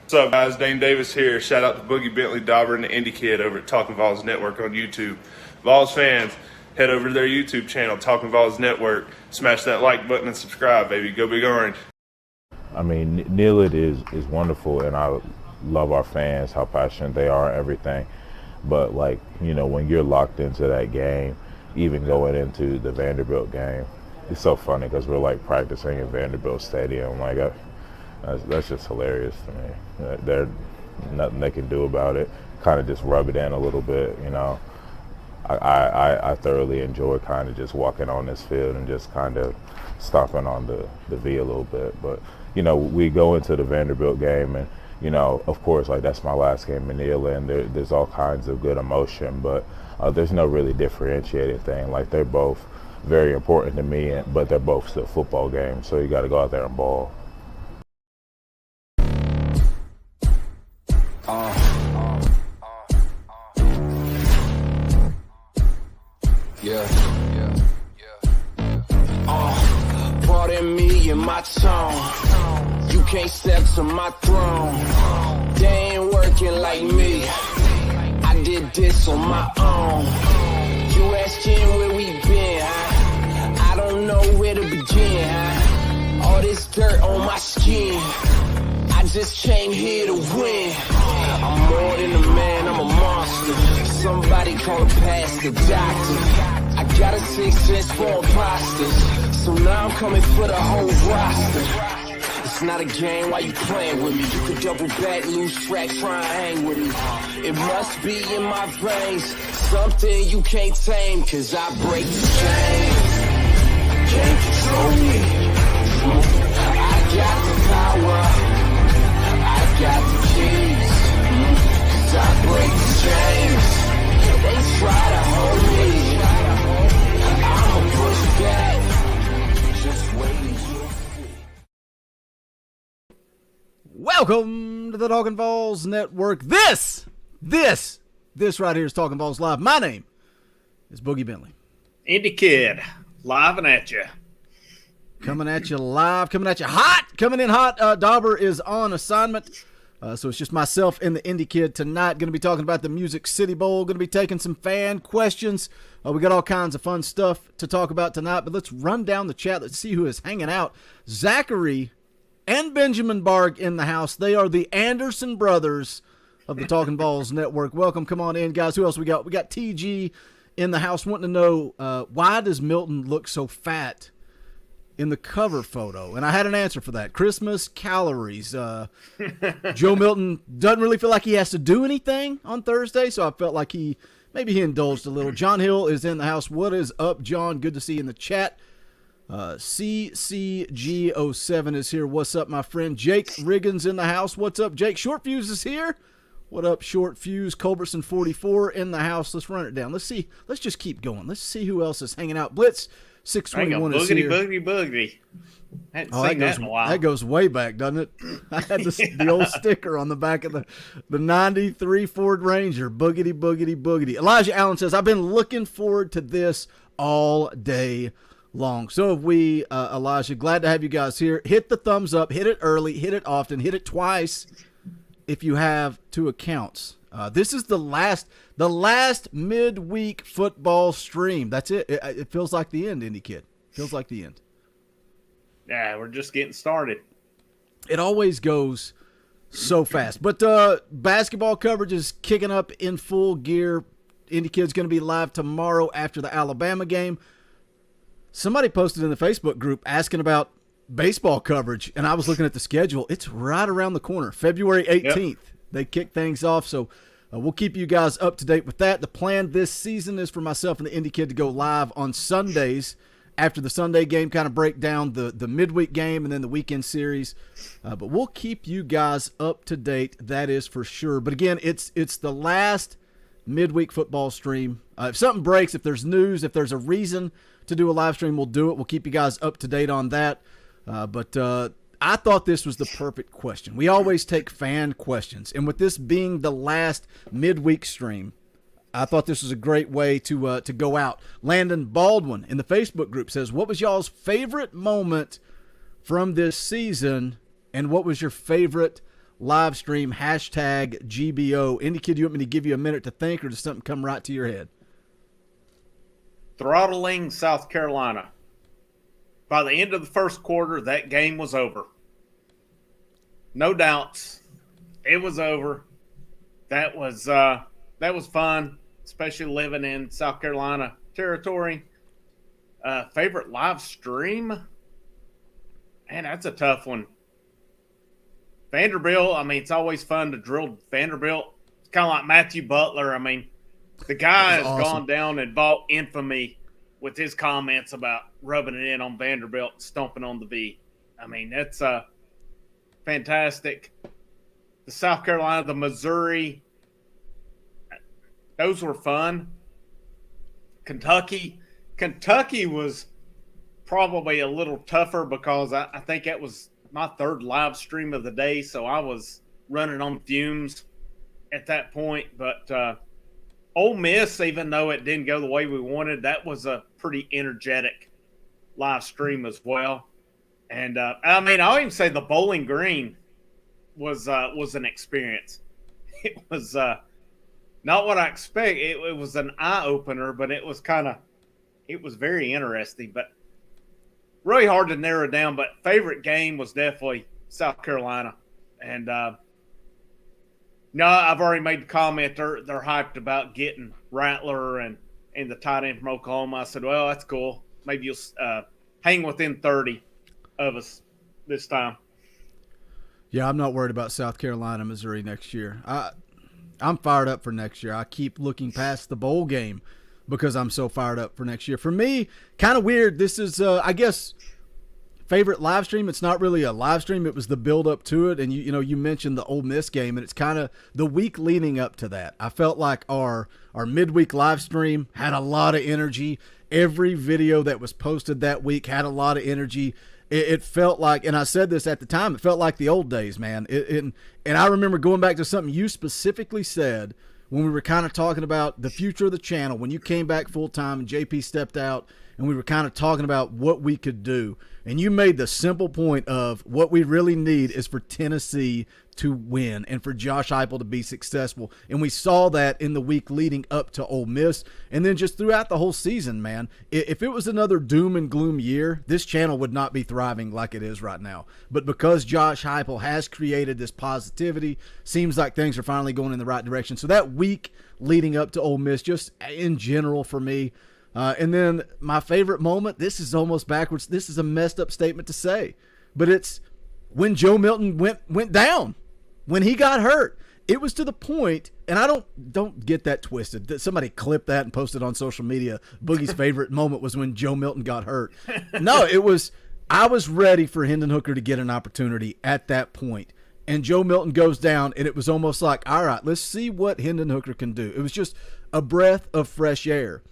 What's up, guys? Dane Davis here. Shout out to Boogie Bentley, Dauber, and the Indie Kid over at Talkin VAWLS Network on YouTube. Vols fans, head over to their YouTube channel, Talkin VAWLS Network. Smash that like button and subscribe, baby. Go Big Orange. I mean, Nealed is wonderful, and I love our fans, how passionate they are, everything. But, like, you know, when you're locked into that game, even going into the Vanderbilt game, it's so funny because we're, like, practicing in Vanderbilt Stadium. Like, that's just hilarious to me. There's nothing they can do about it. Kind of just rub it in a little bit, you know. I thoroughly enjoy kind of just walking on this field and just kind of stomping on the V a little bit. But, you know, we go into the Vanderbilt game and, you know, of course, like, that's my last game in Neal, and there's all kinds of good emotion, but there's no really differentiated thing. Like, they're both very important to me, but they're both still football games, so you got to go out there and ball. Pardon me and my tone. You can't step to my throne. They ain't working like me. I did this on my own. You asking where we been, huh? I don't know where to begin, huh? All this dirt on my skin. I just came here to win. I'm more than a man, I'm a monster. Somebody call a pastor, doctor. I got a 6th sense for imposters. So now I'm coming for the whole roster. It's not a game, why you playing with me? You could double back, lose track, try and hang with me. It must be in my veins, something you can't tame, cause I break the chains. Can't control me. I got the power, I got the keys, cause I break the chains. They try to hold me, I'ma push back, just wait. Welcome to the Talkin VAWLS Network. This right here is Talkin VAWLS Live. My name is Boogie Bentley. Indie Kid, live and at you. Coming at you live, coming at you hot, coming in hot. Dauber is on assignment, so it's just myself and the Indie Kid tonight. Going to be talking about the Music City Bowl. Going to be taking some fan questions. We got all kinds of fun stuff to talk about tonight, but let's run down the chat. Let's see who is hanging out. Zachary and Benjamin Barg in the house. They are the Anderson brothers of the Talkin VAWLS Network. Welcome. Come on in, guys. Who else we got? We got TG in the house wanting to know why does Milton look so fat in the cover photo? And I had an answer for that. Christmas calories. Joe Milton doesn't really feel like he has to do anything on Thursday, so I felt like maybe he indulged a little. John Hill is in the house. What is up, John? Good to see you in the chat. CCG07 is here. What's up, my friend? Jake Riggins in the house. What's up, Jake? Short Fuse is here. What up, Short Fuse? Culbertson 44 in the house. Let's run it down. Let's see. Let's just keep going. Let's see who else is hanging out. Blitz 621 is here. Boogity. Hadn't seen that in a while. That goes way back, doesn't it? I had the old sticker on the back of the 93 Ford Ranger. Boogity, boogity, boogity. Elijah Allen says, I've been looking forward to this all day long. So have we, Elijah. Glad to have you guys here. Hit the thumbs up. Hit it early. Hit it often. Hit it twice if you have 2 accounts. This is the last midweek football stream. That's it. It feels like the end, Indie Kid. Feels like the end. Yeah, we're just getting started. It always goes so fast. But basketball coverage is kicking up in full gear. Indie Kid's going to be live tomorrow after the Alabama game. Somebody posted in the Facebook group asking about baseball coverage, and I was looking at the schedule. It's right around the corner, February 18th. Yep. They kick things off, so we'll keep you guys up to date with that. The plan this season is for myself and the Indie Kid to go live on Sundays after the Sunday game, kind of break down the midweek game and then the weekend series. But we'll keep you guys up to date, that is for sure. But again, it's the last midweek football stream. If something breaks, if there's news, if there's a reason to do a live stream, we'll do it. We'll keep you guys up to date on that. But I thought this was the perfect question. We always take fan questions, and with this being the last midweek stream, I thought this was a great way to go out. Landon Baldwin in the Facebook group says, what was y'all's favorite moment from this season, and what was your favorite live stream, hashtag GBO. Indy Kid, you want me to give you a minute to think, or does something come right to your head? Throttling South Carolina. By the end of the first quarter, that game was over. No doubts. It was over. That was fun, especially living in South Carolina territory. Favorite live stream? Man, that's a tough one. Vanderbilt, I mean, it's always fun to drill Vanderbilt. It's kind of like Matthew Butler. I mean, the guy has gone down and bought infamy with his comments about rubbing it in on Vanderbilt and stomping on the V. I mean, that's fantastic. The South Carolina, the Missouri, those were fun. Kentucky was probably a little tougher because I think that was my third live stream of the day, so I was running on fumes at that point. But Ole Miss, even though it didn't go the way we wanted, that was a pretty energetic live stream as well. And I mean, I'll even say the Bowling Green was an experience. It was not what I expect. It was an eye opener, but it was very interesting. But really hard to narrow down. But favorite game was definitely South Carolina. And no, I've already made the comment. They're hyped about getting Rattler and the tight end from Oklahoma. I said, well, that's cool. Maybe you'll hang within 30 of us this time. Yeah, I'm not worried about South Carolina, Missouri next year. I'm fired up for next year. I keep looking past the bowl game because I'm so fired up for next year. For me, kind of weird. This is, I guess, favorite live stream. It's not really a live stream. It was the build up to it. And you mentioned the Ole Miss game, and it's kind of the week leading up to that. I felt like our midweek live stream had a lot of energy. Every video that was posted that week had a lot of energy. It felt like, and I said this at the time, it felt like the old days, man. And I remember going back to something you specifically said when we were kind of talking about the future of the channel, when you came back full time and JP stepped out, and we were kind of talking about what we could do. And you made the simple point of what we really need is for Tennessee to win and for Josh Heupel to be successful. And we saw that in the week leading up to Ole Miss. And then just throughout the whole season, man, if it was another doom and gloom year, this channel would not be thriving like it is right now. But because Josh Heupel has created this positivity, seems like things are finally going in the right direction. So that week leading up to Ole Miss, just in general for me, and then my favorite moment, this is almost backwards. This is a messed up statement to say, but it's when Joe Milton went down, when he got hurt. It was to the point, and I don't get that twisted. Somebody clipped that and posted on social media. Boogie's favorite moment was when Joe Milton got hurt. No, I was ready for Hendon Hooker to get an opportunity at that point. And Joe Milton goes down, and it was almost like, all right, let's see what Hendon Hooker can do. It was just a breath of fresh air.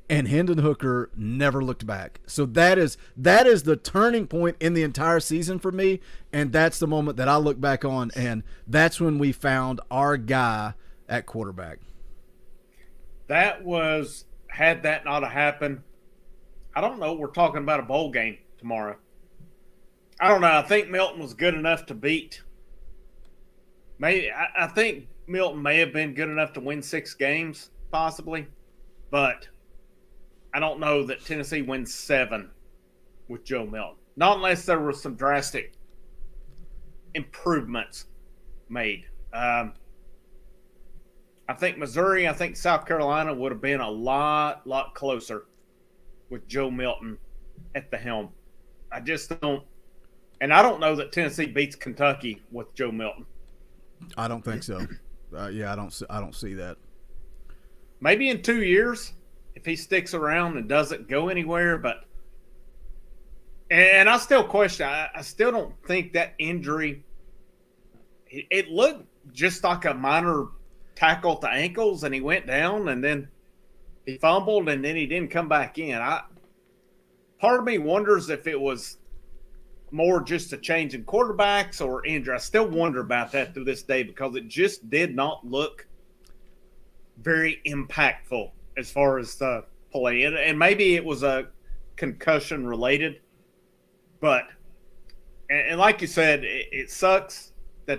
And Hendon Hooker never looked back. So that is the turning point in the entire season for me, and that's the moment that I look back on, and that's when we found our guy at quarterback. That was, had that not have happened, I don't know, we're talking about a bowl game tomorrow. I don't know. I think Milton was good enough to beat. I think Milton may have been good enough to win 6 games, possibly, but I don't know that Tennessee wins 7 with Joe Milton. Not unless there were some drastic improvements made. I think Missouri, I think South Carolina would have been a lot closer with Joe Milton at the helm. I just don't. And I don't know that Tennessee beats Kentucky with Joe Milton. I don't think so. Yeah, I don't see that. Maybe in 2 years, if he sticks around and doesn't go anywhere, but and I still question. I still don't think that injury. It looked just like a minor tackle at the ankles, and he went down, and then he fumbled, and then he didn't come back in. Part of me wonders if it was more just a change in quarterbacks or injury. I still wonder about that to this day because it just did not look very impactful as far as the play. And maybe it was a concussion related, but and like you said, it sucks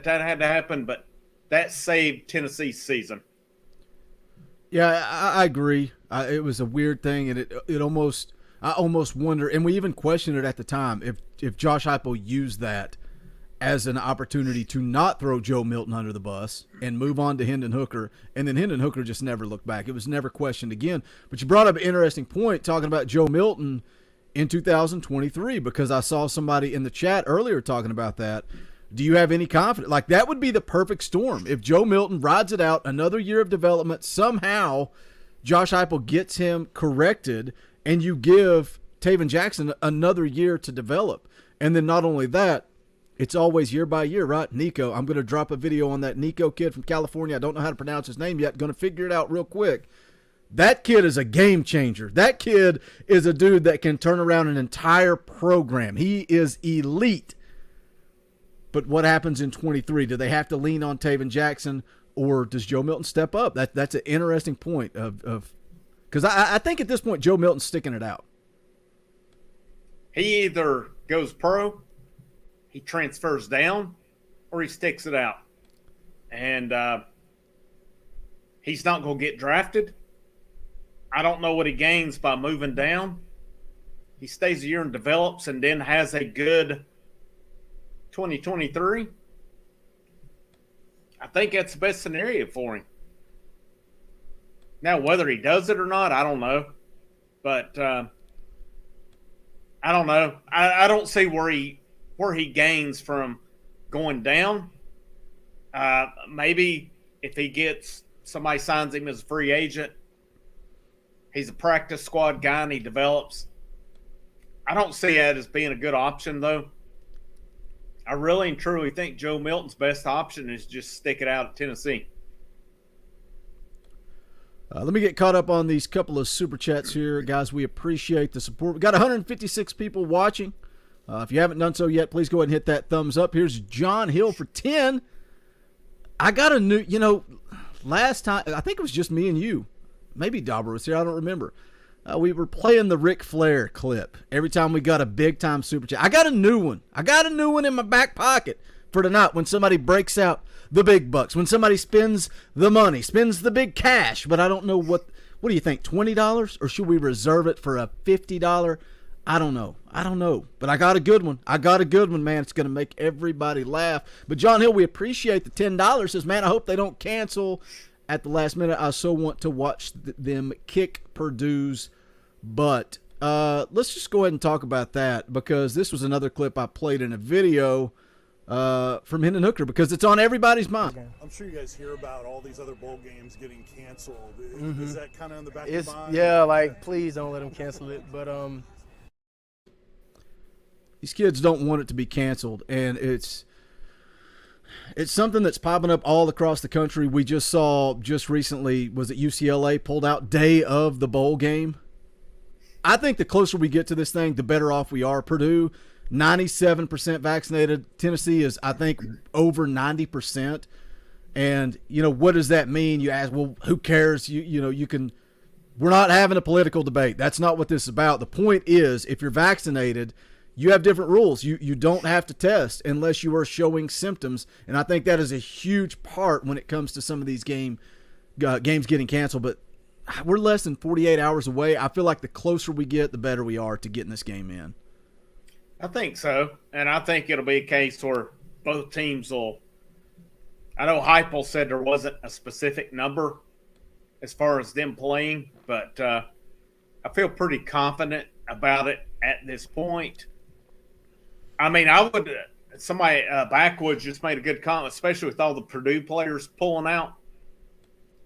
that had to happen, but that saved Tennessee's season. Yeah, I agree. It was a weird thing, and I almost wonder, and we even questioned it at the time, if Josh Heupel used that as an opportunity to not throw Joe Milton under the bus and move on to Hendon Hooker, and then Hendon Hooker just never looked back. It was never questioned again. But you brought up an interesting point talking about Joe Milton in 2023, because I saw somebody in the chat earlier talking about that. Do you have any confidence? Like, that would be the perfect storm. If Joe Milton rides it out, another year of development, somehow Josh Heupel gets him corrected, and you give Taven Jackson another year to develop. And then not only that, it's always year by year, right? Nico, I'm going to drop a video on that Nico kid from California. I don't know how to pronounce his name yet. Going to figure it out real quick. That kid is a game changer. That kid is a dude that can turn around an entire program. He is elite. But what happens in 23? Do they have to lean on Taven Jackson, or does Joe Milton step up? That's an interesting point of because I think at this point Joe Milton's sticking it out. He either goes pro, he transfers down, or he sticks it out. And he's not going to get drafted. I don't know what he gains by moving down. He stays a year and develops and then has a good 2023. I think that's the best scenario for him. Now, whether he does it or not, I don't know. But I don't know. I don't see where he gains from going down. Maybe if he gets somebody signs him as a free agent, he's a practice squad guy and he develops. I don't see that as being a good option, though. I really and truly think Joe Milton's best option is just stick it out at Tennessee. Let me get caught up on these couple of super chats here. Guys, we appreciate the support. We've got 156 people watching. If you haven't done so yet, please go ahead and hit that thumbs up. Here's John Hill for 10. I got a new, last time, I think it was just me and you. Maybe Dauber was here. I don't remember. We were playing the Ric Flair clip every time we got a big-time super chat. I got a new one. I got a new one in my back pocket for tonight when somebody breaks out the big bucks, when somebody spends the money, spends the big cash. But I don't know what do you think, $20? Or should we reserve it for a $50? I don't know. But I got a good one. Man. It's going to make everybody laugh. But John Hill, we appreciate the $10. Says, man, I hope they don't cancel at the last minute. I so want to watch them kick Purdue's butt. Let's just go ahead and talk about that, because this was another clip I played in a video from Hendon Hooker, because it's on everybody's mind. I'm sure you guys hear about all these other bowl games getting canceled. Is that kind of in the back of your mind? Yeah, like, please don't let them cancel it. But these kids don't want it to be canceled, and it's something that's popping up all across the country. We just saw recently, was it UCLA pulled out day of the bowl game? I think the closer we get to this thing, the better off we are. Purdue, 97% vaccinated. Tennessee is, I think, over 90%. And, what does that mean? You ask, well, who cares? We're not having a political debate. That's not what this is about. The point is, if you're vaccinated, you have different rules. You don't have to test unless you are showing symptoms. And I think that is a huge part when it comes to some of these games getting canceled. But we're less than 48 hours away. I feel like the closer we get, the better we are to getting this game in. I think so. And I think it'll be a case where both teams will – I know Heupel said there wasn't a specific number as far as them playing, but I feel pretty confident about it at this point. I mean, somebody Backwoods just made a good comment, especially with all the Purdue players pulling out.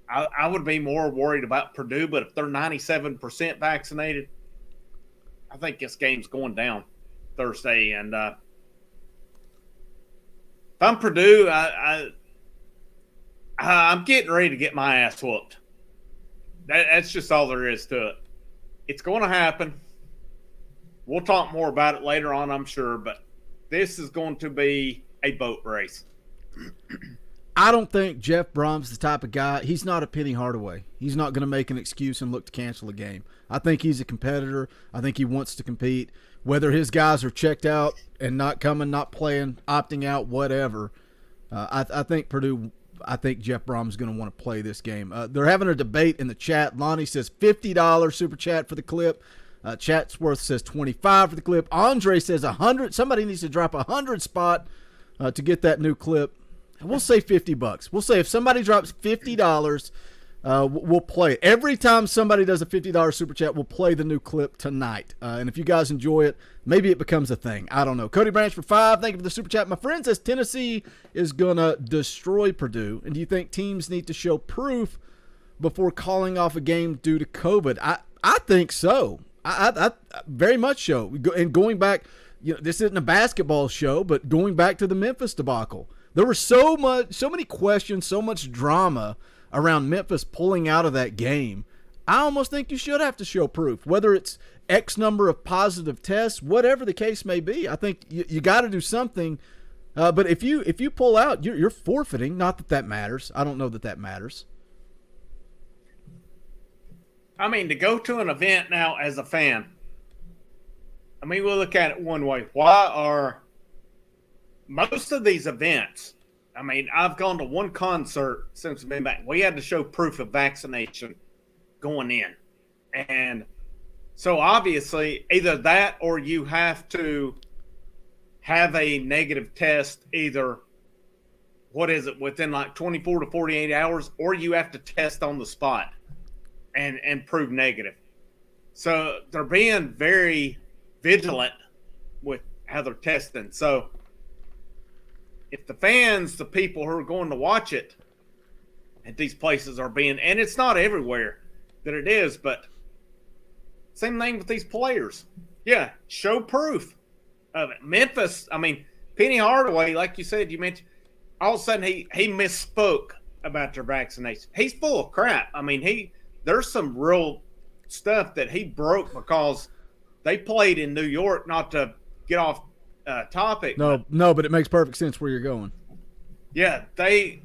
I would be more worried about Purdue, but if they're 97% vaccinated, I think this game's going down Thursday. And if I'm Purdue, I'm getting ready to get my ass whooped. That's just all there is to it. It's going to happen. We'll talk more about it later on, I'm sure, but this is going to be a boat race. I don't think Jeff Brom's the type of guy. He's not a Penny Hardaway. He's not going to make an excuse and look to cancel a game. I think he's a competitor. I think he wants to compete. Whether his guys are checked out and not coming, not playing, opting out, whatever, I think Purdue. I think Jeff Brom's going to want to play this game. They're having a debate in the chat. Lonnie says $50 super chat for the clip. Chatsworth says $25 for the clip. Andre says $100. Somebody needs to drop $100 spot to get that new clip. We'll say $50. We'll say if somebody drops $50, we'll play it. Every time somebody does a $50 super chat, we'll play the new clip tonight. And if you guys enjoy it, maybe it becomes a thing. I don't know. Cody Branch for $5. Thank you for the super chat. My friend says Tennessee is going to destroy Purdue. And do you think teams need to show proof before calling off a game due to COVID? I think so. I very much so. And going back, this isn't a basketball show, but going back to the Memphis debacle, there was so many questions, so much drama around Memphis pulling out of that game. I almost think you should have to show proof, whether it's X number of positive tests, whatever the case may be. I think you got to do something. But if you pull out, you're forfeiting. Not that matters. I don't know that matters. I mean, to go to an event now as a fan, I mean, we'll look at it one way. Why are most of these events, I mean, I've gone to one concert since I've been back. We had to show proof of vaccination going in. And so obviously either that or you have to have a negative test either, within like 24 to 48 hours, or you have to test on the spot and prove negative. So they're being very vigilant with how they're testing. So if the fans, the people who are going to watch it at these places are being, and it's not everywhere that it is, but same thing with these players. Yeah, show proof of it. Memphis, I mean, Penny Hardaway, like you said, you mentioned, all of a sudden he misspoke about their vaccination. He's full of crap. I mean, there's some real stuff that he broke because they played in New York, not to get off topic. No, but it makes perfect sense where you're going. Yeah, to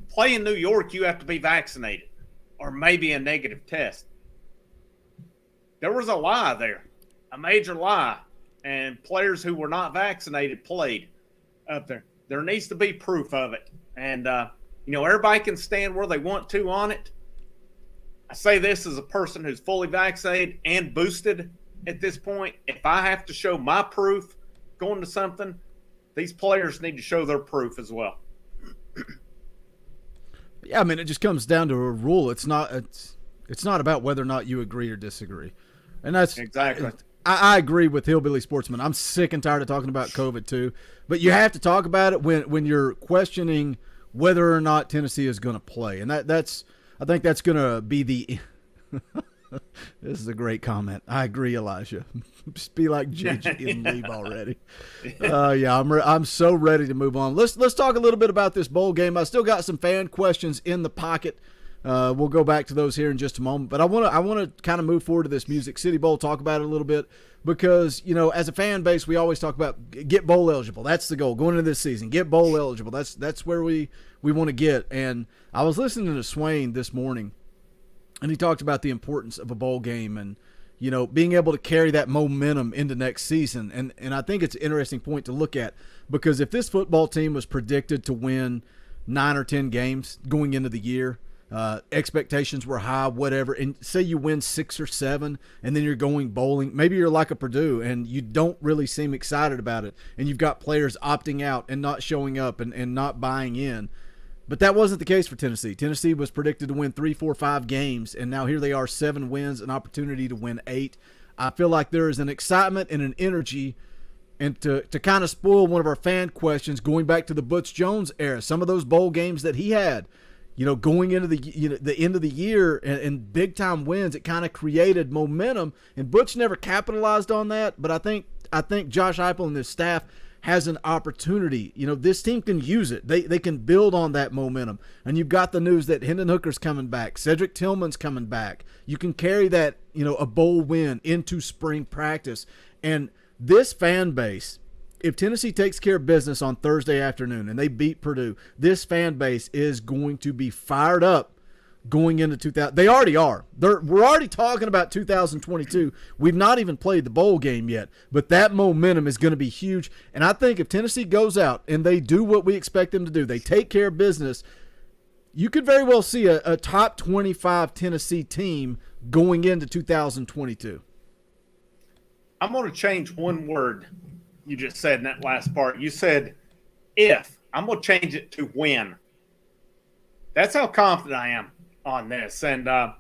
play in New York, you have to be vaccinated or maybe a negative test. There was a lie there, a major lie, and players who were not vaccinated played up there. There needs to be proof of it, and everybody can stand where they want to on it. I say this as a person who's fully vaccinated and boosted at this point. If I have to show my proof going to something, these players need to show their proof as well. Yeah, I mean, it just comes down to a rule. It's not about whether or not you agree or disagree. And that's exactly. I agree with Hillbilly Sportsman. I'm sick and tired of talking about COVID too. But you have to talk about it when you're questioning whether or not Tennessee is going to play. And I think that's going to be the This is a great comment. I agree, Elijah. Just be like JJ and leave already. Yeah, I'm so ready to move on. Let's talk a little bit about this bowl game. I still got some fan questions in the pocket. We'll go back to those here in just a moment. But I want to kind of move forward to this Music City Bowl, talk about it a little bit, because as a fan base, we always talk about get bowl eligible. That's the goal going into this season. Get bowl eligible. That's where we want to get. And I was listening to Swain this morning, and he talked about the importance of a bowl game and, being able to carry that momentum into next season. And I think it's an interesting point to look at, because if this football team was predicted to win 9 or 10 games going into the year, expectations were high, whatever, and say you win 6 or 7 and then you're going bowling, maybe you're like a Purdue and you don't really seem excited about it, and you've got players opting out and not showing up and not buying in. But that wasn't the case for Tennessee. Tennessee was predicted to win 3, 4, 5 games, and now here they are, 7 wins, an opportunity to win 8. I feel like there is an excitement and an energy. And to kind of spoil one of our fan questions, going back to the Butch Jones era, some of those bowl games that he had, going into the end of the year and big time wins, it kind of created momentum. And Butch never capitalized on that, but I think Josh Heupel and his staff has an opportunity. This team can use it. They can build on that momentum. And you've got the news that Hendon Hooker's coming back, Cedric Tillman's coming back. You can carry that, a bowl win into spring practice. And this fan base, if Tennessee takes care of business on Thursday afternoon and they beat Purdue, this fan base is going to be fired up going into 2000. They already are. We're already talking about 2022. We've not even played the bowl game yet, but that momentum is going to be huge. And I think if Tennessee goes out and they do what we expect them to do, they take care of business, you could very well see a top 25 Tennessee team going into 2022. I'm going to change one word you just said in that last part. You said if. I'm going to change it to when. That's how confident I am on this. And I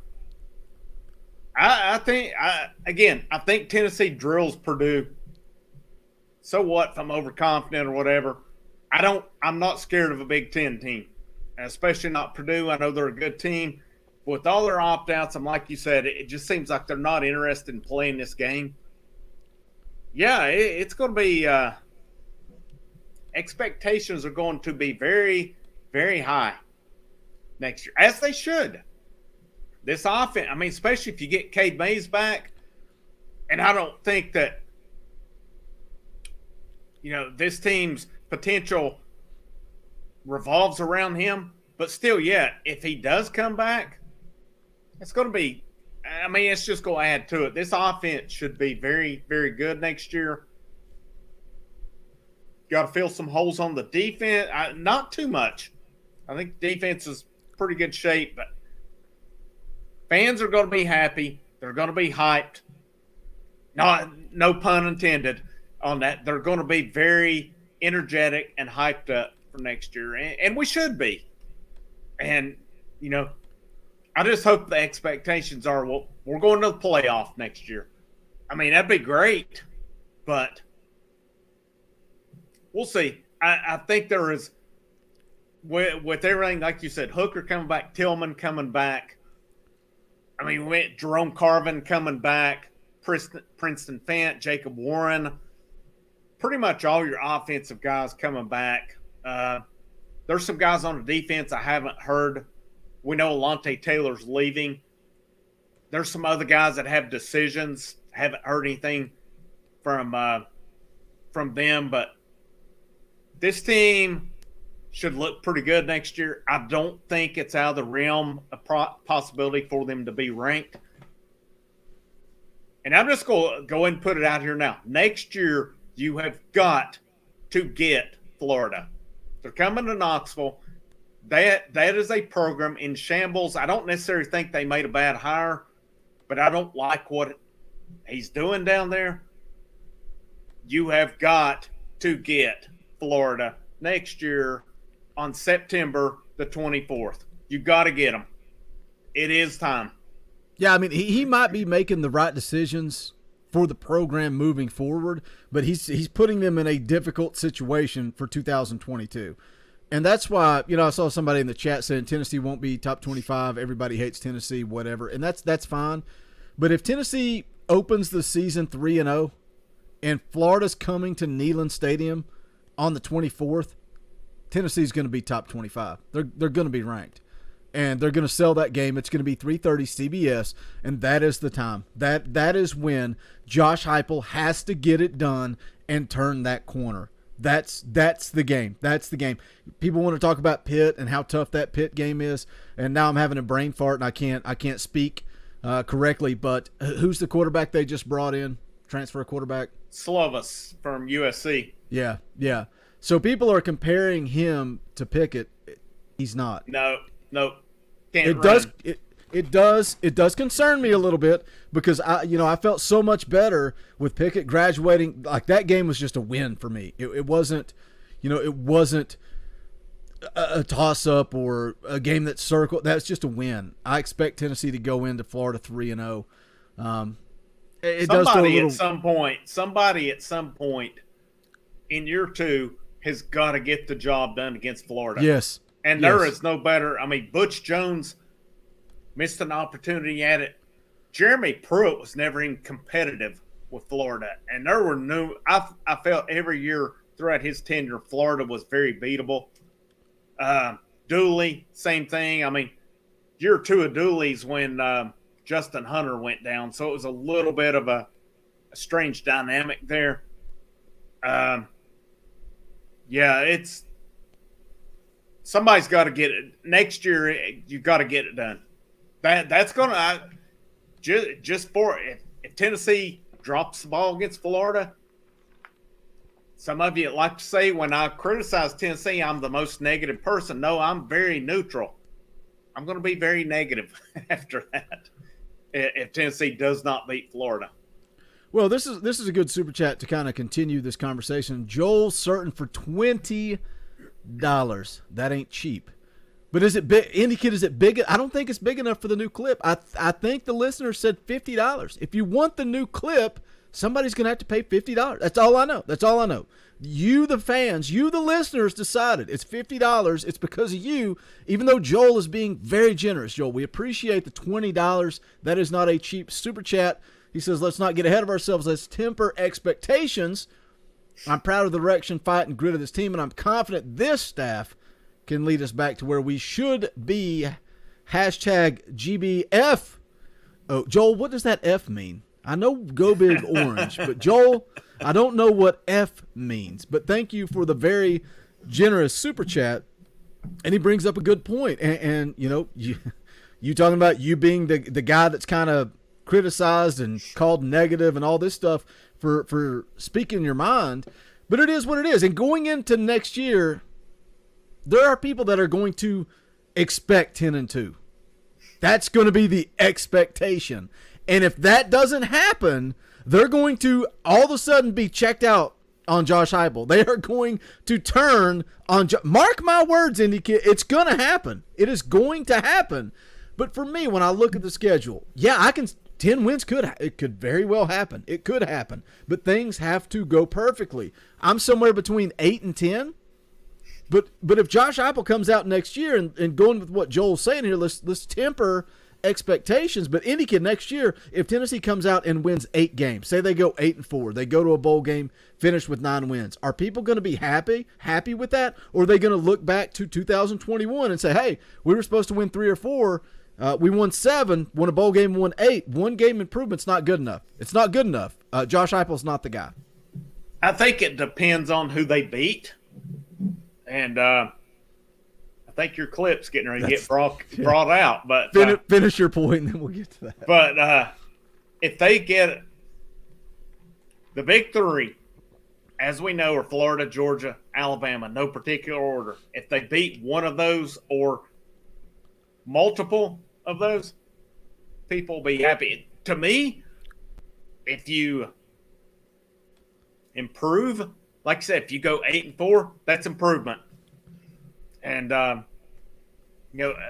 think Tennessee drills Purdue. So what if I'm overconfident or whatever? I'm not scared of a Big Ten team, especially not Purdue. I know they're a good team. With all their opt-outs, and like you said, it just seems like they're not interested in playing this game. Yeah, it's going to be expectations are going to be very, very high next year, as they should. This offense, I mean, especially if you get Cade Mays back, and I don't think that, this team's potential revolves around him, but still, yeah, if he does come back, it's going to be, it's just going to add to it. This offense should be very, very good next year. Got to fill some holes on the defense. Not too much. I think defense is pretty good shape, but fans are going to be happy. They're going to be hyped. No pun intended on that. They're going to be very energetic and hyped up for next year, and we should be. And, I just hope the expectations are, well, we're going to the playoff next year. I mean, that'd be great, but we'll see. I think there is, with everything, like you said, Hooker coming back, Tillman coming back. I mean, we went Jerome Carvin coming back, Princeton Fant, Jacob Warren. Pretty much all your offensive guys coming back. There's some guys on the defense I haven't heard. We know Alontae Taylor's leaving. There's some other guys that have decisions. Haven't heard anything from them, but this team should look pretty good next year. I don't think it's out of the realm of possibility for them to be ranked. And I'm just going to go ahead and put it out here now. Next year, you have got to get Florida. They're coming to Knoxville. That is a program in shambles. I don't necessarily think they made a bad hire, but I don't like what he's doing down there. You have got to get Florida next year on September the 24th. You got to get them. It is time. Yeah, I mean, he might be making the right decisions for the program moving forward, but he's putting them in a difficult situation for 2022. And that's why, I saw somebody in the chat saying Tennessee won't be top 25. Everybody hates Tennessee, whatever. And that's fine. But if Tennessee opens the season 3-0 and Florida's coming to Neyland Stadium on the 24th, Tennessee's going to be top 25. They're going to be ranked. And they're going to sell that game. It's going to be 3:30 CBS, and that is the time. That is when Josh Heupel has to get it done and turn that corner. That's the game. That's the game. People want to talk about Pitt and how tough that Pitt game is, and now I'm having a brain fart and I can't speak correctly. But who's the quarterback they just brought in? Transfer quarterback? Slovis from USC. Yeah. So people are comparing him to Pickett. He's not. No. It does concern me a little bit because I felt so much better with Pickett graduating. Like, that game was just a win for me. It wasn't a toss up or a game that circled. That's just a win. I expect Tennessee to go into Florida 3-0. Somebody at some point in year two has got to get the job done against Florida. Yes. And there is no better. I mean, Butch Jones missed an opportunity at it. Jeremy Pruitt was never even competitive with Florida. And there were I felt every year throughout his tenure, Florida was very beatable. Dooley, same thing. I mean, year two of Dooley's when Justin Hunter went down. So it was a little bit of a strange dynamic there. Somebody's got to get it. Next year, you've got to get it done. That's going to just for if Tennessee drops the ball against Florida. Some of you like to say when I criticize Tennessee, I'm the most negative person. No, I'm very neutral. I'm going to be very negative after that if Tennessee does not beat Florida. Well, this is a good super chat to kind of continue this conversation. Joel Certain for $20. That ain't cheap. But is it big? Indie Kid, is it big? I don't think it's big enough for the new clip. I think the listener said $50. If you want the new clip, somebody's going to have to pay $50. That's all I know. You, the fans, you, the listeners, decided it's $50. It's because of you, even though Joel is being very generous. Joel, we appreciate the $20. That is not a cheap super chat. He says, let's not get ahead of ourselves. Let's temper expectations. I'm proud of the direction, fight, and grit of this team, and I'm confident this staff can lead us back to where we should be. Hashtag GBF. Oh, Joel, what does that F mean? I know Go Big Orange, but Joel, I don't know what F means. But thank you for the very generous super chat. And he brings up a good point. And you know, you talking about you being the guy that's kind of criticized and called negative and all this stuff for speaking your mind. But it is what it is. And going into next year, there are people that are going to expect 10-2. That's going to be the expectation. And if that doesn't happen, they're going to all of a sudden be checked out on Josh Heupel. They are going to turn on mark my words, Indy Kid. It's going to happen. It is going to happen. But for me, when I look at the schedule, yeah, I can 10 wins could very well happen. It could happen. But things have to go perfectly. I'm somewhere between 8 and 10. But if Josh Heupel comes out next year and going with what Joel's saying here, let's temper expectations. But Indy Kid, next year, if Tennessee comes out and wins 8 games, say they go 8-4, they go to a bowl game, finish with 9 wins, are people going to be happy with that? Or are they going to look back to 2021 and say, hey, we were supposed to win 3 or 4, we won 7, won a bowl game, won 8, 1 game improvement's not good enough. It's not good enough. Josh Heupel's not the guy. I think it depends on who they beat. And I think your clip's getting ready to get brought out. But finish your point, and then we'll get to that. But if they get the big 3, as we know, are Florida, Georgia, Alabama, no particular order. If they beat one of those or multiple of those, people will be happy. To me, if you improve, like I said, if you go 8-4, that's improvement. And,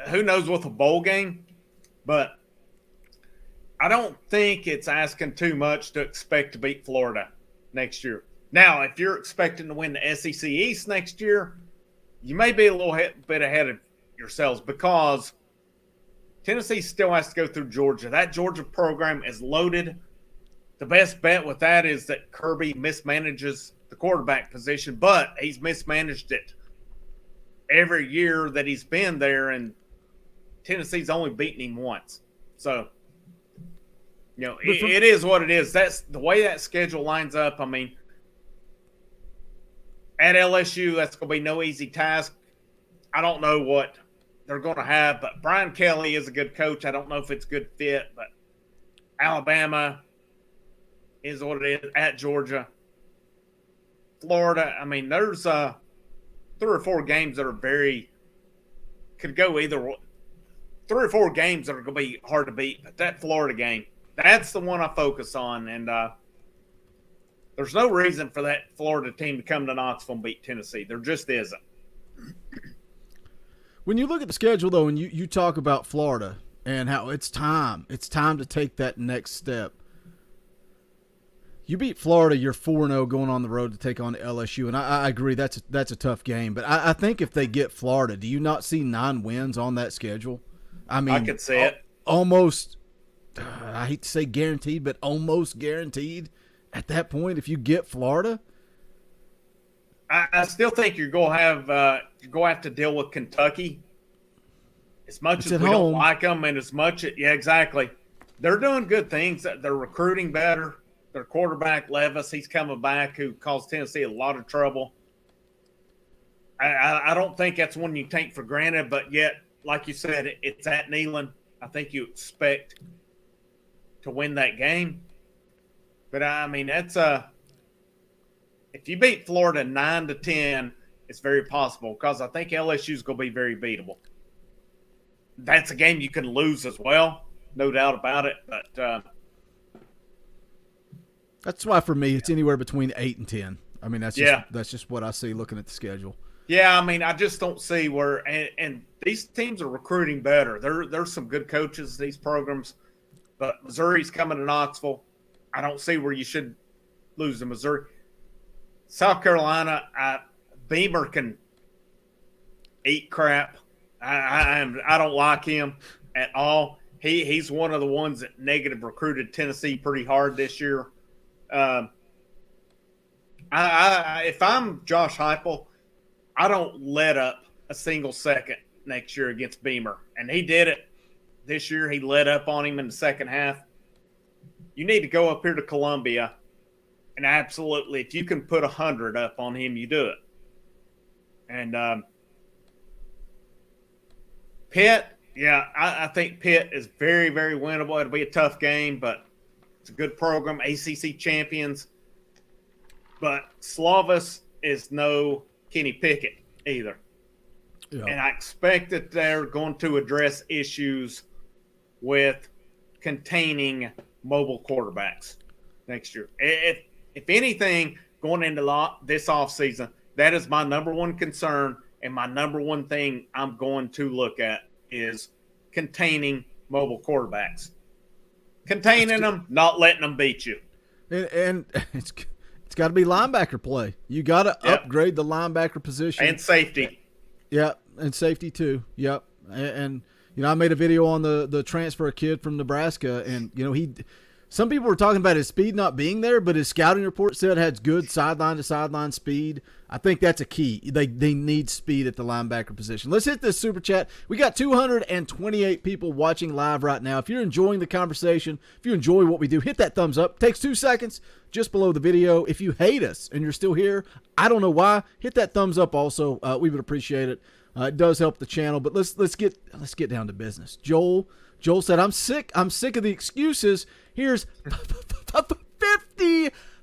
who knows with a bowl game, but I don't think it's asking too much to expect to beat Florida next year. Now, if you're expecting to win the SEC East next year, you may be a little bit ahead of yourselves because Tennessee still has to go through Georgia. That Georgia program is loaded. The best bet with that is that Kirby mismanages the quarterback position, but he's mismanaged it every year that he's been there, and Tennessee's only beaten him once. So, it is what it is. That's the way that schedule lines up. I mean, at LSU, that's going to be no easy task. I don't know what they're going to have, but Brian Kelly is a good coach. I don't know if it's a good fit, but Alabama is what it is. At Georgia, Florida, I mean, there's 3 or 4 games that are could go either way. 3 or 4 games that are going to be hard to beat, but that Florida game, that's the one I focus on, and there's no reason for that Florida team to come to Knoxville and beat Tennessee. There just isn't. When you look at the schedule, though, and you talk about Florida and how it's time to take that next step. You beat Florida, you're 4-0 going on the road to take on LSU, and I agree that's a tough game. But I think if they get Florida, do you not see 9 wins on that schedule? I mean, I could see it. Almost, I hate to say guaranteed, but almost guaranteed at that point if you get Florida. I still think you're going to have to deal with Kentucky. As much as we don't like them, and as much – yeah, exactly. They're doing good things. They're recruiting better. Their quarterback, Levis, he's coming back, who caused Tennessee a lot of trouble. I don't think that's one you take for granted, but yet, like you said, it's at Neyland. I think you expect to win that game. But I mean, that's if you beat Florida 9-10, it's very possible because I think LSU's going to be very beatable. That's a game you can lose as well, no doubt about it. But that's why for me it's anywhere between 8 and 10. I mean, that's just what I see looking at the schedule. Yeah, I mean, I just don't see where and these teams are recruiting better. There's some good coaches in these programs, but Missouri's coming to Knoxville. I don't see where you should lose to Missouri. South Carolina, Beamer can eat crap. I don't like him at all. He's one of the ones that negative recruited Tennessee pretty hard this year. If I'm Josh Heupel, I don't let up a single second next year against Beamer. And he did it this year. He let up on him in the second half. You need to go up here to Columbia, and absolutely, if you can put 100 up on him, you do it. And Pitt, I think Pitt is very, very winnable. It'll be a tough game, but it's a good program, ACC champions. But Slovis is no Kenny Pickett either. Yeah. And I expect that they're going to address issues with containing mobile quarterbacks next year. If anything, going into this offseason, that is my number one concern, and my number one thing I'm going to look at is containing mobile quarterbacks. Containing them, not letting them beat you. And it's got to be linebacker play. You got to upgrade the linebacker position. And safety. Yep, and safety too. Yep. And I made a video on the transfer kid from Nebraska, and some people were talking about his speed not being there, but his scouting report said had good sideline to sideline speed. I think that's a key. They need speed at the linebacker position. Let's hit this super chat. We got 228 people watching live right now. If you're enjoying the conversation, if you enjoy what we do, hit that thumbs up. Takes 2 seconds just below the video. If you hate us and you're still here, I don't know why, hit that thumbs up also. We would appreciate it. It does help the channel, but let's get down to business. Joel said, I'm sick of the excuses. Here's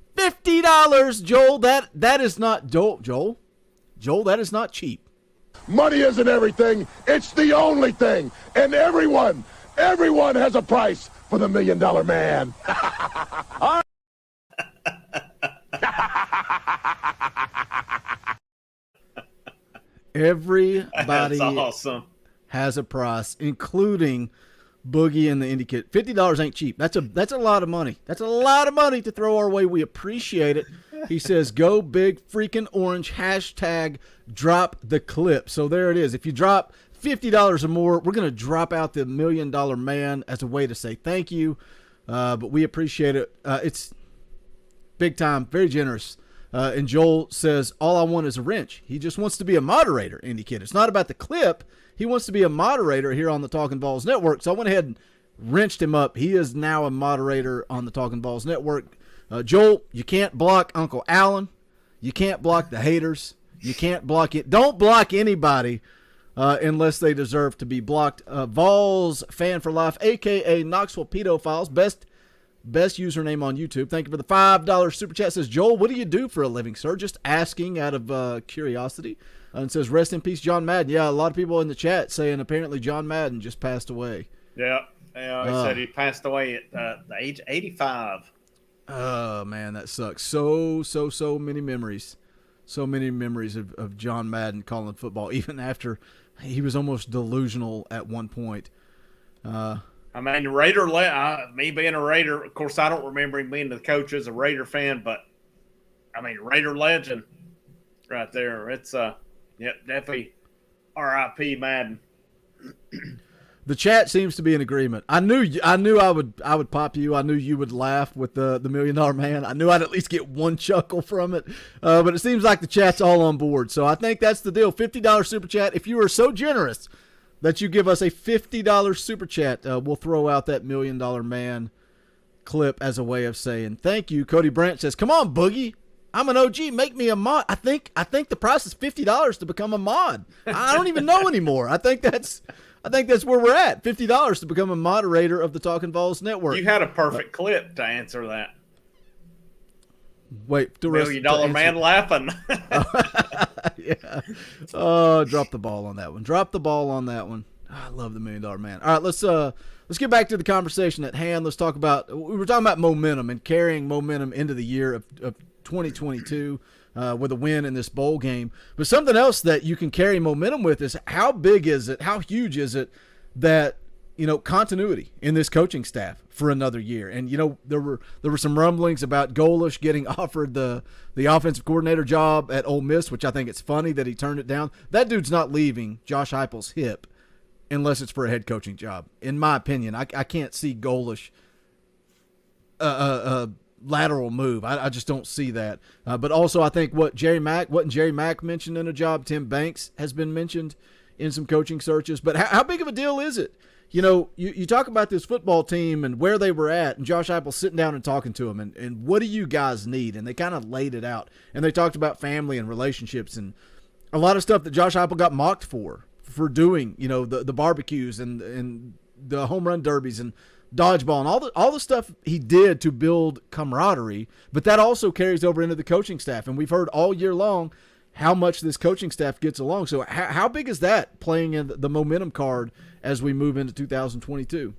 $50. Joel, that is not Joel, that is not cheap. Money isn't everything. It's the only thing. And everyone has a price for the $1 Million Man. Everybody That's awesome. Has a price, including Boogie and the Indy Kid. $50 ain't cheap. That's a lot of money. That's a lot of money to throw our way. We appreciate it. He says, go big freaking orange, hashtag drop the clip. So there it is. If you drop $50 or more, we're going to drop out the $1 Million Man as a way to say thank you. But we appreciate it. It's big time, very generous. And Joel says, all I want is a wrench. He just wants to be a moderator, Indy Kid. It's not about the clip. He wants to be a moderator here on the Talkin VAWLS Network. So I went ahead and wrenched him up. He is now a moderator on the Talkin VAWLS Network. Joel, you can't block Uncle Allen. You can't block the haters. You can't block it. Don't block anybody unless they deserve to be blocked. Vols Fan for Life, a.k.a. Knoxville Pedophiles. Best username on YouTube. Thank you for the $5 super chat. Says, Joel, what do you do for a living, sir? Just asking out of curiosity. And says, rest in peace, John Madden. Yeah, a lot of people in the chat saying apparently John Madden just passed away. Yeah, he said he passed away at the age of 85. Oh, man, that sucks. So many memories. So many memories of John Madden calling football, even after he was almost delusional at one point. I mean, me being a Raider, of course, I don't remember him being the coach as a Raider fan, but, I mean, Raider legend right there. It's, definitely R.I.P. Madden. The chat seems to be in agreement. I knew I would pop you. I knew you would laugh with the $1 Million Man. I knew I'd at least get one chuckle from it. But it seems like the chat's all on board. So I think that's the deal. $50 super chat. If you are so generous that you give us a $50 super chat, we'll throw out that $1 Million Man clip as a way of saying thank you. Cody Brandt says, come on, Boogie. I'm an OG. Make me a mod. I think the price is $50 to become a mod. I don't even know anymore. I think that's I think that's where we're at. $50 to become a moderator of the Talkin VAWLS network. You had a perfect clip to answer that. Wait, $1 million man laughing. Yeah. Oh, drop the ball on that one. Drop the ball on that one. Oh, I love the $1 Million Man. All right, let's get back to the conversation at hand. Let's talk about, we were talking about momentum and carrying momentum into the year of 2022 with a win in this bowl game. But something else that you can carry momentum with is how big is it, how huge is it that, continuity in this coaching staff for another year. And, there were some rumblings about Golish getting offered the offensive coordinator job at Ole Miss, which I think it's funny that he turned it down. That dude's not leaving Josh Heupel's hip unless it's for a head coaching job. In my opinion, I can't see Golish a lateral move. I just don't see that. But also I think wasn't Jerry Mack mentioned in a job? Tim Banks has been mentioned in some coaching searches. But how big of a deal is it? You talk about this football team and where they were at, and Josh Heupel sitting down and talking to them, and what do you guys need? And they kind of laid it out. And they talked about family and relationships and a lot of stuff that Josh Heupel got mocked for doing, the barbecues and the home run derbies and dodgeball and all the stuff he did to build camaraderie. But that also carries over into the coaching staff. And we've heard all year long how much this coaching staff gets along. So how big is that playing in the momentum card as we move into 2022?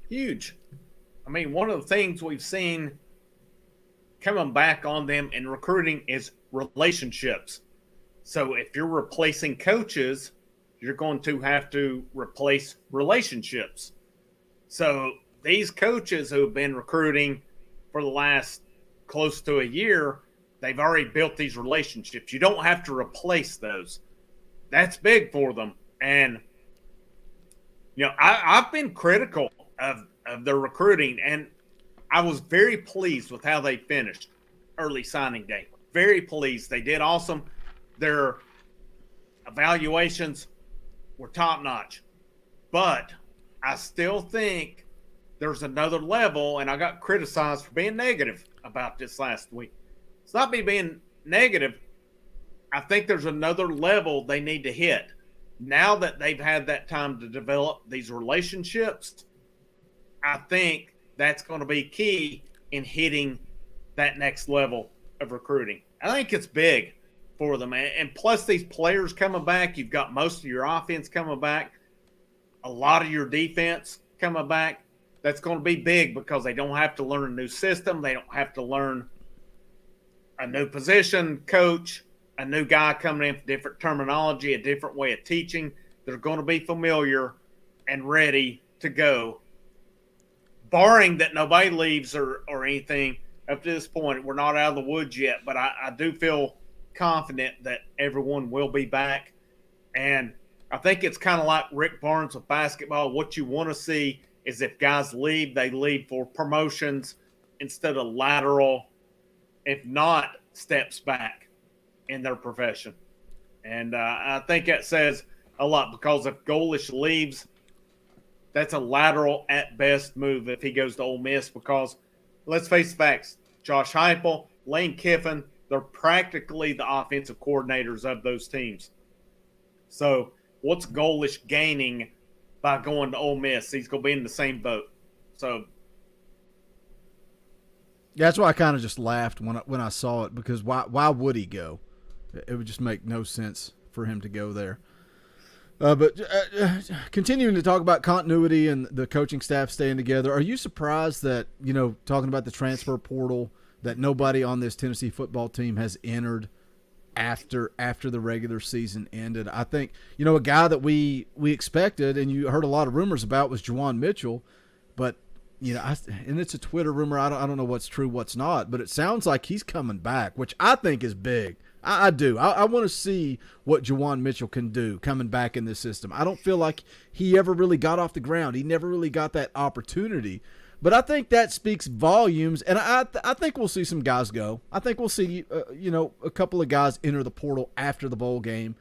Huge. I mean, one of the things we've seen coming back on them in recruiting is relationships. So if you're replacing coaches, you're going to have to replace relationships. So these coaches who have been recruiting for the last close to a year, they've already built these relationships. You don't have to replace those. That's big for them. And, I've been critical of their recruiting, and I was very pleased with how they finished early signing day. Very pleased. They did awesome. Their evaluations were top-notch. But I still think there's another level, and I got criticized for being negative about this last week. It's not me being negative. I think there's another level they need to hit. Now that they've had that time to develop these relationships, I think that's going to be key in hitting that next level of recruiting. I think it's big for them. And plus these players coming back, you've got most of your offense coming back, a lot of your defense coming back. That's going to be big because they don't have to learn a new system. They don't have to learn a new position, coach, a new guy coming in with different terminology, a different way of teaching. They're going to be familiar and ready to go. Barring that nobody leaves or anything up to this point, we're not out of the woods yet, but I do feel confident that everyone will be back. And I think it's kind of like Rick Barnes with basketball. What you want to see is if guys leave, they leave for promotions instead of lateral, if not steps back in their profession. And I think that says a lot because if Golish leaves, that's a lateral at best move if he goes to Ole Miss because let's face the facts, Josh Heupel, Lane Kiffin, they're practically the offensive coordinators of those teams. So what's Golish gaining by going to Ole Miss? He's going to be in the same boat. So that's why I kind of just laughed when I saw it because why would he go? It would just make no sense for him to go there. But continuing to talk about continuity and the coaching staff staying together, are you surprised that, talking about the transfer portal, that nobody on this Tennessee football team has entered after the regular season ended? I think, a guy that we expected and you heard a lot of rumors about was Juwan Mitchell, but and it's a Twitter rumor. I don't know what's true, what's not, but it sounds like he's coming back, which I think is big. I do. I want to see what Juwan Mitchell can do coming back in this system. I don't feel like he ever really got off the ground. He never really got that opportunity. But I think that speaks volumes, and I think we'll see some guys go. I think we'll see, a couple of guys enter the portal after the bowl game.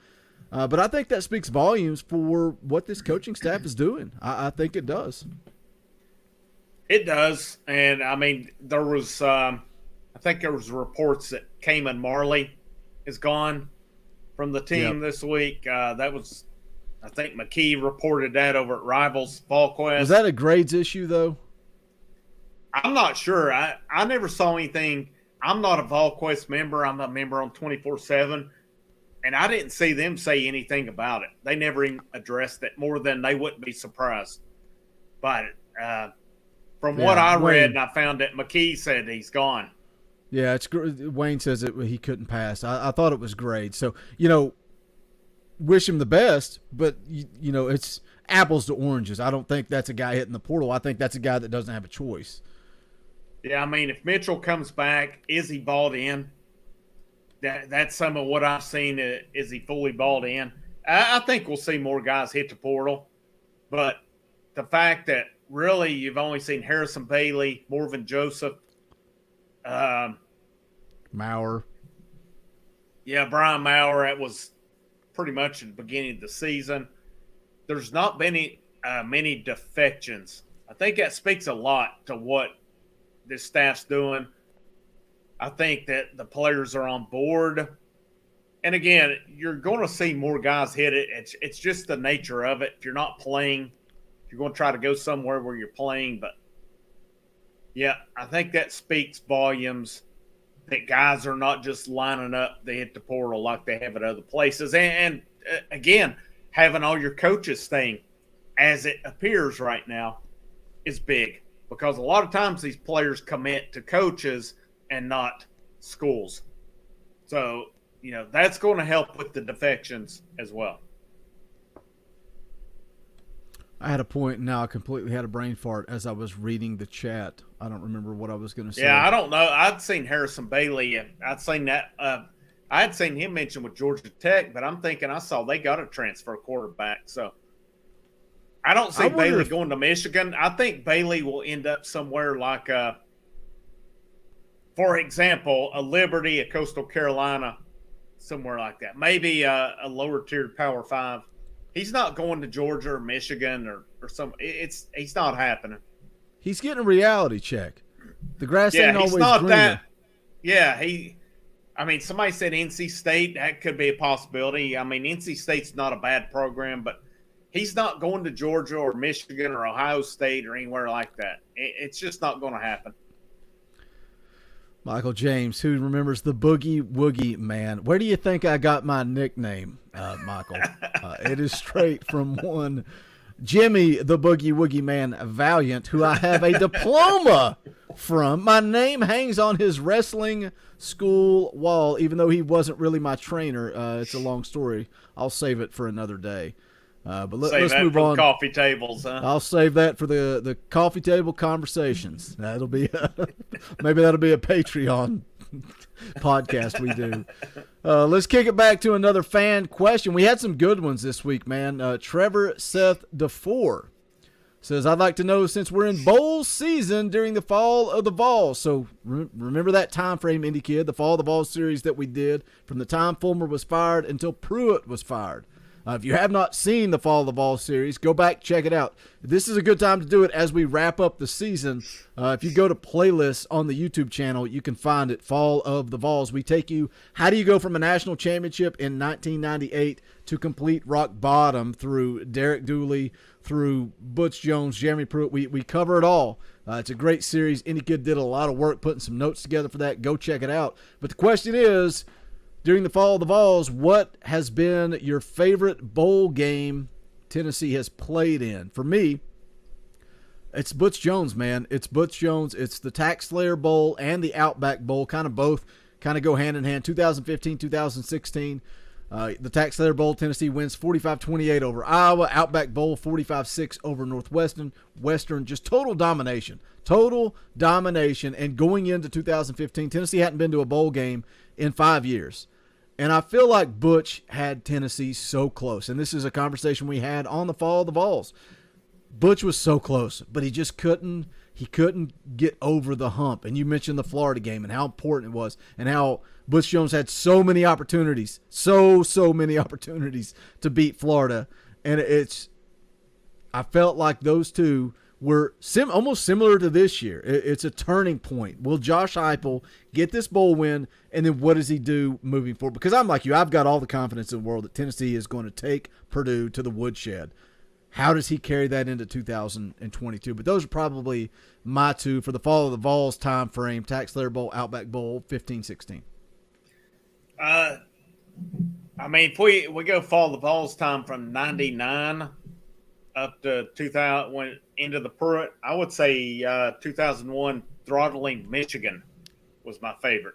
But I think that speaks volumes for what this coaching staff is doing. I think it does. It does. And, I mean, there was I think there was reports that Cayman Marley is gone from the team this week. That was I think McKee reported that over at Rivals VolQuest. Was that a grades issue, though? I'm not sure. I never saw anything. I'm not a VolQuest member. I'm a member on 24/7, and I didn't see them say anything about it. They never even addressed it more than they wouldn't be surprised by it. From what I read, and I found that McKee said he's gone. Yeah, Wayne says that he couldn't pass. I thought it was grades. So, wish him the best, but, it's apples to oranges. I don't think that's a guy hitting the portal. I think that's a guy that doesn't have a choice. Yeah, I mean, if Mitchell comes back, is he balled in? That's some of what I've seen. Is he fully balled in? I think we'll see more guys hit the portal. But the fact that really you've only seen Harrison Bailey, Morvin Joseph, Maurer. Yeah, Brian Maurer, that was pretty much at the beginning of the season. There's not been many defections. I think that speaks a lot to what this staff's doing. I think that the players are on board. And again, you're going to see more guys hit it. It's just the nature of it. If you're not playing, you're going to try to go somewhere where you're playing. But, yeah, I think that speaks volumes that guys are not just lining up to hit the portal like they have at other places. And again, having all your coaches staying, as it appears right now, is big. Because a lot of times these players commit to coaches and not schools. So, that's going to help with the defections as well. I had a point, and now I completely had a brain fart as I was reading the chat. I don't remember what I was going to say. Yeah, I don't know. I'd seen Harrison Bailey, and I'd seen that. I had seen him mentioned with Georgia Tech, but I'm thinking I saw they got to transfer quarterback. So I don't see Bailey going to Michigan. I think Bailey will end up somewhere like, for example, a Liberty, a Coastal Carolina, somewhere like that. Maybe a lower-tiered Power 5. He's not going to Georgia or Michigan or some. He's not happening. He's getting a reality check. The grass ain't always not greener. That. Yeah, somebody said NC State. That could be a possibility. I mean, NC State's not a bad program, but he's not going to Georgia or Michigan or Ohio State or anywhere like that. It's just not going to happen. Michael James, who remembers the Boogie Woogie Man. Where do you think I got my nickname, Michael? It is straight from one Jimmy the Boogie Woogie Man Valiant, who I have a diploma from. My name hangs on his wrestling school wall, even though he wasn't really my trainer. It's a long story. I'll save it for another day. But let's move on. Coffee tables, huh? I'll save that for the coffee table conversations. That'll be maybe that'll be a Patreon podcast we do. Let's kick it back to another fan question. We had some good ones this week, man. Trevor Seth DeFore says, I'd like to know, since we're in bowl season during the fall of the Vols, so remember that time frame, Indy Kid, the fall of the Vols series that we did from the time Fulmer was fired until Pruitt was fired. If you have not seen the Fall of the Vols series, go back, check it out. This is a good time to do it as we wrap up the season. If you go to playlists on the YouTube channel, you can find it, Fall of the Vols. We take you, how do you go from a national championship in 1998 to complete rock bottom through Derek Dooley, through Butch Jones, Jeremy Pruitt. We cover it all. It's a great series. Indy Kid did a lot of work putting some notes together for that. Go check it out. But the question is, during the Fall of the Vols, what has been your favorite bowl game Tennessee has played in? For me, it's Butch Jones, man. It's Butch Jones. It's the Tax Slayer Bowl and the Outback Bowl, kind of both kind of go hand in hand. 2015, 2016, the Tax Slayer Bowl, Tennessee wins 45-28 over Iowa. Outback Bowl, 45-6 over Northwestern. Western, just total domination. Total domination. And going into 2015, Tennessee hadn't been to a bowl game in 5 years. And I feel like Butch had Tennessee so close. And this is a conversation we had on the Fall of the Vols. Butch was so close, but he just couldn't get over the hump. And you mentioned the Florida game and how important it was and how Butch Jones had so many opportunities, so many opportunities to beat Florida. And I felt like those two were almost similar to this year. It's a turning point. Will Josh Heupel get this bowl win, and then what does he do moving forward? Because I'm like you, I've got all the confidence in the world that Tennessee is going to take Purdue to the woodshed. How does he carry that into 2022? But those are probably my two for the Fall of the Vols time frame: Tax-Slayer Bowl, Outback Bowl, 15-16. I mean, if we go Fall of the Vols time from 99 up to 2000, when into the Pruitt, I would say 2001 throttling Michigan was my favorite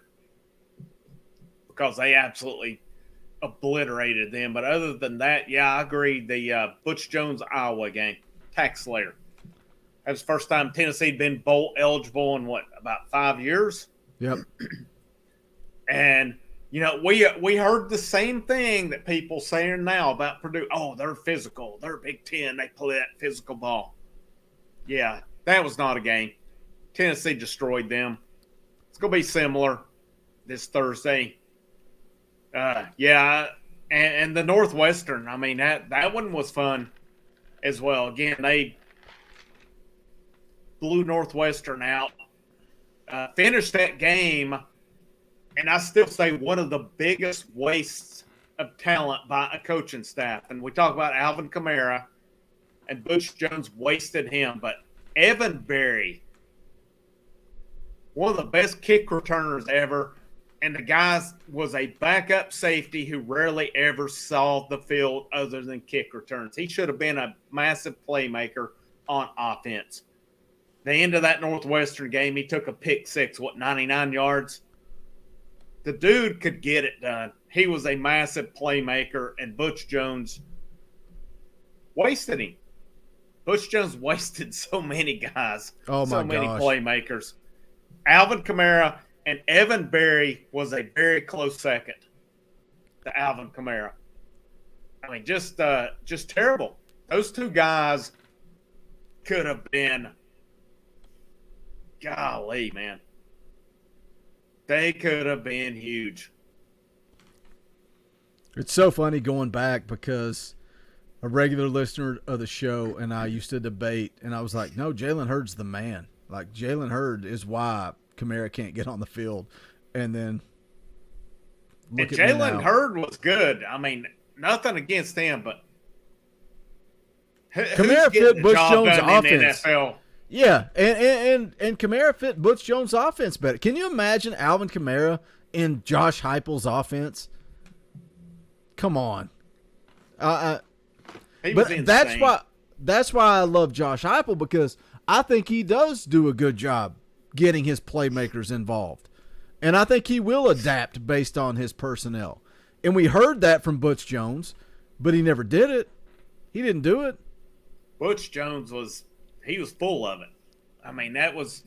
because they absolutely obliterated them. But other than that, yeah, I agree. The Butch Jones Iowa game, Tax-Slayer. That was the first time Tennessee had been bowl eligible in about 5 years. Yep. And we heard the same thing that people saying now about Purdue. Oh, they're physical. They're Big Ten. They play that physical ball. Yeah, that was not a game. Tennessee destroyed them. It's going to be similar this Thursday. Yeah, and the Northwestern, I mean, that one was fun as well. Again, they blew Northwestern out, finished that game, and I still say one of the biggest wastes of talent by a coaching staff. And we talk about Alvin Kamara, and Butch Jones wasted him, but Evan Berry, one of the best kick returners ever, and the guy was a backup safety who rarely ever saw the field other than kick returns. He should have been a massive playmaker on offense. The end of that Northwestern game, he took a pick six, 99 yards? The dude could get it done. He was a massive playmaker, and Butch Jones wasted him. Butch Jones wasted so many guys, so many playmakers. Alvin Kamara and Evan Berry was a very close second to Alvin Kamara. I mean, just terrible. Those two guys could have been, golly, man. They could have been huge. It's so funny going back because a regular listener of the show and I used to debate, and I was like, no, Jalen Hurd's the man. Like, Jalen Hurd is why Kamara can't get on the field. And then Jalen Hurd was good. I mean, nothing against him, but Kamara fit Butch Jones' offense. Yeah, and Kamara fit Butch Jones' offense better. Can you imagine Alvin Kamara in Josh Heupel's offense? Come on. But that's why I love Josh Heupel, because I think he does do a good job getting his playmakers involved. And I think he will adapt based on his personnel. And we heard that from Butch Jones, but he never did it. He didn't do it. Butch Jones was full of it. I mean, that was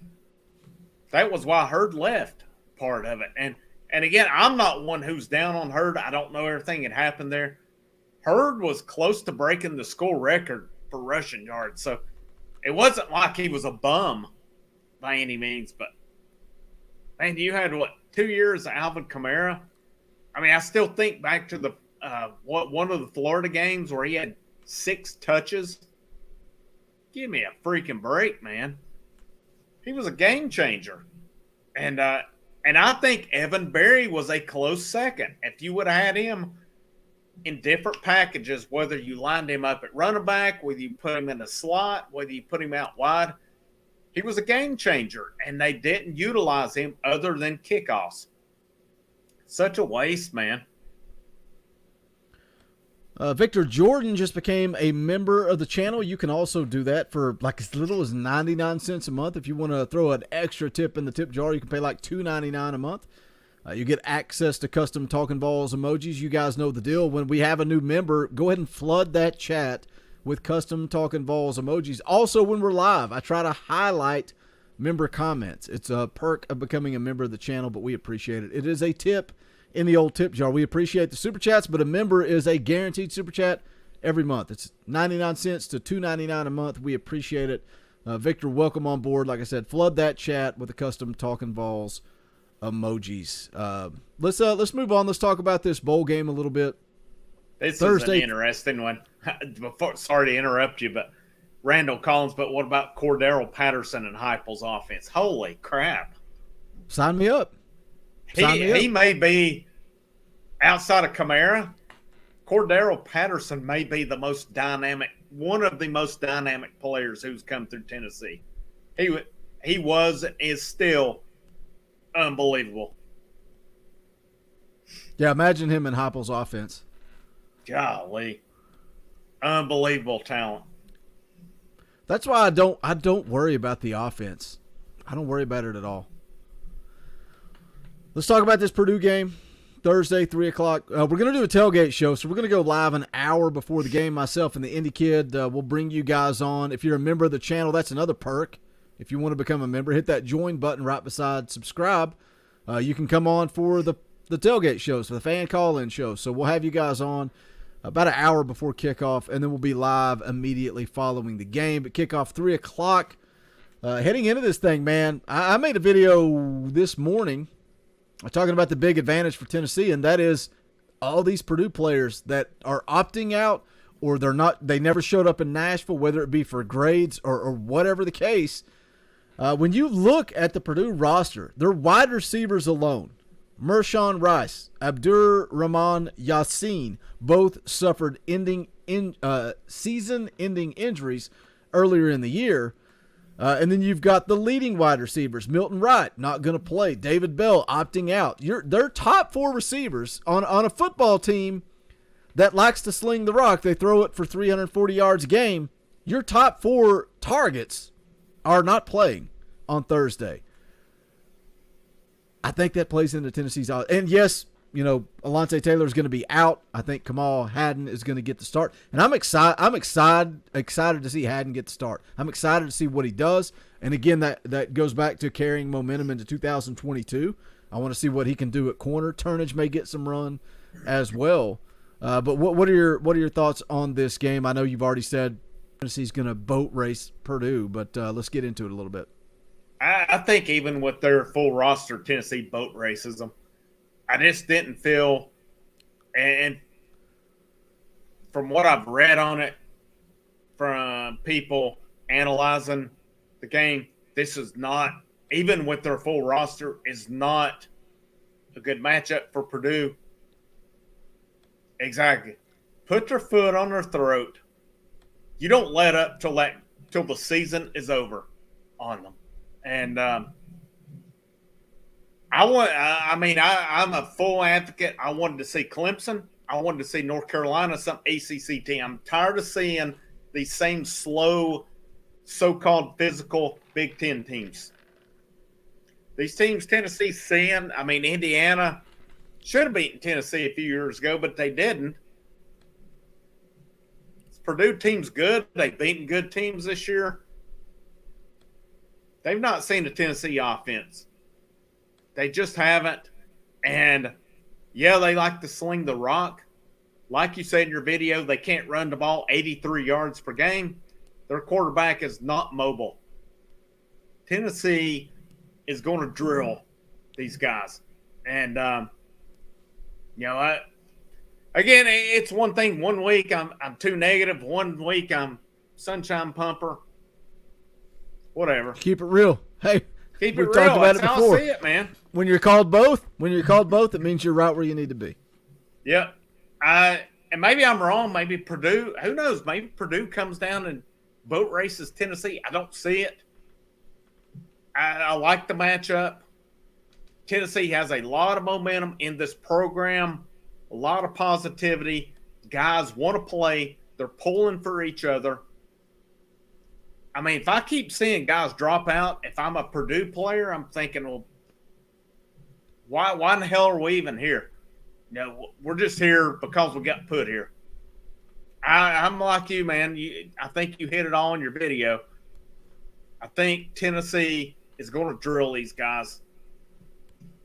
why Hurd left part of it. And again, I'm not one who's down on Hurd. I don't know everything that happened there. Hurd was close to breaking the school record for rushing yards. So it wasn't like he was a bum by any means. But, man, you had, 2 years of Alvin Kamara? I mean, I still think back to the one of the Florida games where he had 6 touches. Give me a freaking break, man. He was a game changer. And I think Evan Berry was a close second. If you would have had him in different packages, whether you lined him up at running back, whether you put him in a slot, whether you put him out wide, he was a game changer. And they didn't utilize him other than kickoffs. Such a waste, man. Victor Jordan just became a member of the channel. You can also do that for like as little as 99 cents a month. If you want to throw an extra tip in the tip jar, you can pay like $2.99 a month. You get access to custom Talkin VAWLS emojis. You guys know the deal. When we have a new member, go ahead and flood that chat with custom Talkin VAWLS emojis. Also, when we're live, I try to highlight member comments. It's a perk of becoming a member of the channel, but we appreciate it. It is a tip in the old tip jar. We appreciate the super chats, but a member is a guaranteed super chat every month. It's 99 cents to $2.99 a month. We appreciate it. Victor, welcome on board. Like I said, flood that chat with the custom Talkin VAWLS emojis. Let's move on. Let's talk about this bowl game a little bit. This Thursday. is an interesting one. Sorry to interrupt you, but Randall Collins, but what about Cordero Patterson and Heupel's offense? Holy crap. Sign me up. He may be, outside of Kamara, Cordero Patterson may be the most dynamic, one of the most dynamic players who's come through Tennessee. He was and is still unbelievable. Yeah, imagine him in Heupel's offense. Golly. Unbelievable talent. That's why I don't worry about the offense. I don't worry about it at all. Let's talk about this Purdue game. Thursday, 3 o'clock. We're going to do a tailgate show, so we're going to go live an hour before the game. Myself and the Indy Kid will bring you guys on. If you're a member of the channel, that's another perk. If you want to become a member, hit that join button right beside subscribe. You can come on for the tailgate shows, for the fan call-in show. So we'll have you guys on about an hour before kickoff, and then we'll be live immediately following the game. But kickoff 3 o'clock. Heading into this thing, man, I made a video this morning talking about the big advantage for Tennessee, and that is all these Purdue players that are opting out, or they never showed up in Nashville, whether it be for grades or whatever the case. When you look at the Purdue roster, their wide receivers alone, Mershawn Rice, Abdur-Rahman Yassin, both suffered season-ending injuries earlier in the year. And then you've got the leading wide receivers. Milton Wright, not going to play. David Bell opting out. Their top 4 receivers on a football team that likes to sling the rock. They throw it for 340 yards a game. Your top 4 targets are not playing on Thursday. I think that plays into Tennessee's odds. And yes, Alontae Taylor is going to be out. I think Kamal Haddon is going to get the start. And I'm excited to see Haddon get the start. I'm excited to see what he does. And again, that goes back to carrying momentum into 2022. I want to see what he can do at corner. Turnage may get some run as well. But what are your thoughts on this game? I know you've already said Tennessee's going to boat race Purdue, but let's get into it a little bit. I think even with their full roster, Tennessee boat races them. I just didn't feel, and from what I've read on it, from people analyzing the game, this is not, even with their full roster, is not a good matchup for Purdue. Exactly. Put their foot on their throat. You don't let up till the season is over on them. And I'm a full advocate. I wanted to see Clemson. I wanted to see North Carolina, some ACC team. I'm tired of seeing these same slow, so-called physical Big Ten teams. These teams Tennessee's seeing, Indiana should have beaten Tennessee a few years ago, but they didn't. This Purdue team's good. They've beaten good teams this year. They've not seen the Tennessee offense. They just haven't. And, yeah, they like to sling the rock. Like you said in your video, they can't run the ball 83 yards per game. Their quarterback is not mobile. Tennessee is going to drill these guys. And, again, it's one thing. 1 week I'm too negative. 1 week I'm sunshine pumper. Whatever. Keep it real. Hey, keep it we've real. talked about That's it how before. I see it, man. When you're called both, it means you're right where you need to be. Yep. And maybe I'm wrong. Maybe Purdue, who knows? Maybe Purdue comes down and boat races Tennessee. I don't see it. I like the matchup. Tennessee has a lot of momentum in this program, a lot of positivity. Guys want to play. They're pulling for each other. If I keep seeing guys drop out, if I'm a Purdue player, I'm thinking, well, why in the hell are we even here? We're just here because we got put here. I'm like you, man. I think you hit it all in your video. I think Tennessee is going to drill these guys.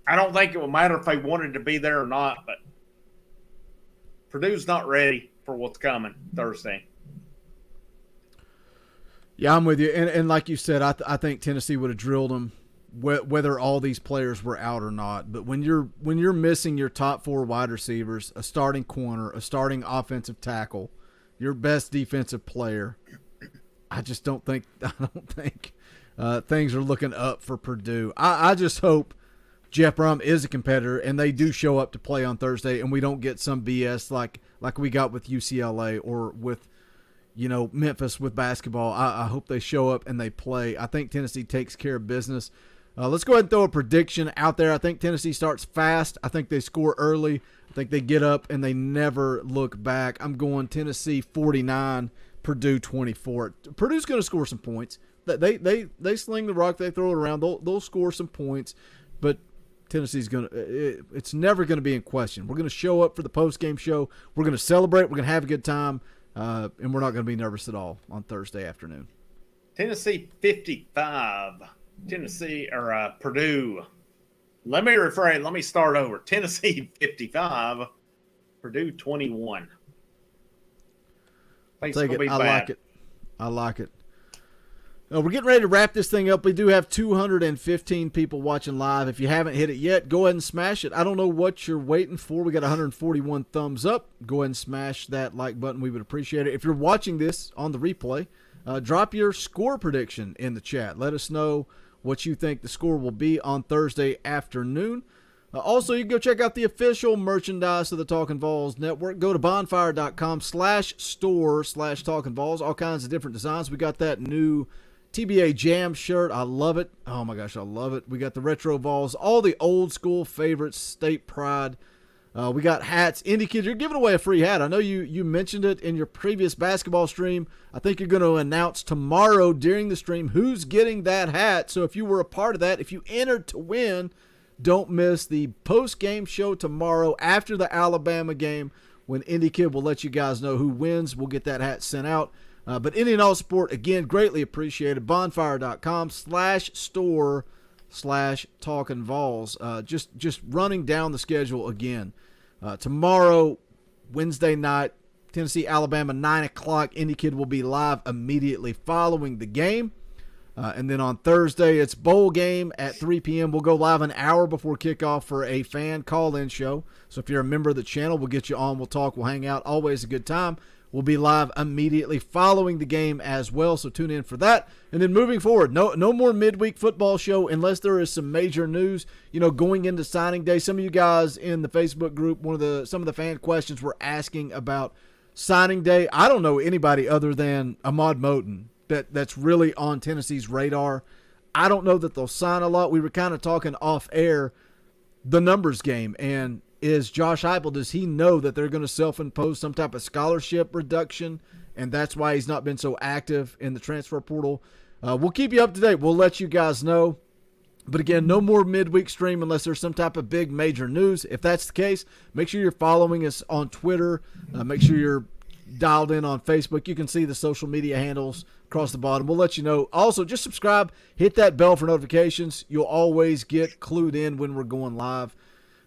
I don't think it will matter if they wanted to be there or not, but Purdue's not ready for what's coming Thursday. Yeah, I'm with you. And like you said, I think Tennessee would have drilled them whether all these players were out or not. But when you're missing your top 4 wide receivers, a starting corner, a starting offensive tackle, your best defensive player, I just don't think things are looking up for Purdue. I just hope Jeff Brom is a competitor and they do show up to play on Thursday, and we don't get some BS like we got with UCLA or with Memphis with basketball. I hope they show up and they play. I think Tennessee takes care of business. Let's go ahead and throw a prediction out there. I think Tennessee starts fast. I think they score early. I think they get up and they never look back. I'm going Tennessee 49, Purdue 24. Purdue's going to score some points. They sling the rock. They throw it around. They'll score some points, but Tennessee's it's never going to be in question. We're going to show up for the post-game show. We're going to celebrate. We're going to have a good time, and we're not going to be nervous at all on Thursday afternoon. Tennessee 55. Purdue. Let me rephrase. Let me start over. Tennessee 55, Purdue 21. Take it. I like it. We're getting ready to wrap this thing up. We do have 215 people watching live. If you haven't hit it yet, go ahead and smash it. I don't know what you're waiting for. We got 141 thumbs up. Go ahead and smash that like button. We would appreciate it. If you're watching this on the replay, drop your score prediction in the chat. Let us know what you think the score will be on Thursday afternoon. Also, you can go check out the official merchandise of the Talkin VAWLS Network. Go to bonfire.com/store/Talkin VAWLS. All kinds of different designs. We got that new TBA Jam shirt. I love it. Oh, my gosh, I love it. We got the Retro Vols, all the old school favorites, State Pride. We got hats. Indie Kids, you're giving away a free hat. I know you mentioned it in your previous basketball stream. I think you're going to announce tomorrow during the stream who's getting that hat. So if you were a part of that, if you entered to win, don't miss the post-game show tomorrow after the Alabama game when Indie Kid will let you guys know who wins. We'll get that hat sent out. But any and all support, again, greatly appreciated. Bonfire.com/store/Talkin VAWLS. Just running down the schedule again. Tomorrow, Wednesday night, Tennessee, Alabama, 9 o'clock. Indie Kid will be live immediately following the game. And then on Thursday, it's bowl game at 3 p.m. We'll go live an hour before kickoff for a fan call-in show. So if you're a member of the channel, we'll get you on. We'll talk. We'll hang out. Always a good time. We'll be live immediately following the game as well, so tune in for that. And then moving forward, no more midweek football show unless there is some major news. Going into signing day, some of you guys in the Facebook group, some of the fan questions were asking about signing day. I don't know anybody other than Ahmad Moten that's really on Tennessee's radar. I don't know that they'll sign a lot. We were kind of talking off air, the numbers game, and is Josh Heupel, does he know that they're going to self-impose some type of scholarship reduction, and that's why he's not been so active in the transfer portal? We'll keep you up to date. We'll let you guys know. But again, no more midweek stream unless there's some type of big major news. If that's the case, make sure you're following us on Twitter. Make sure you're dialed in on Facebook. You can see the social media handles across the bottom. We'll let you know. Also, just subscribe. Hit that bell for notifications. You'll always get clued in when we're going live.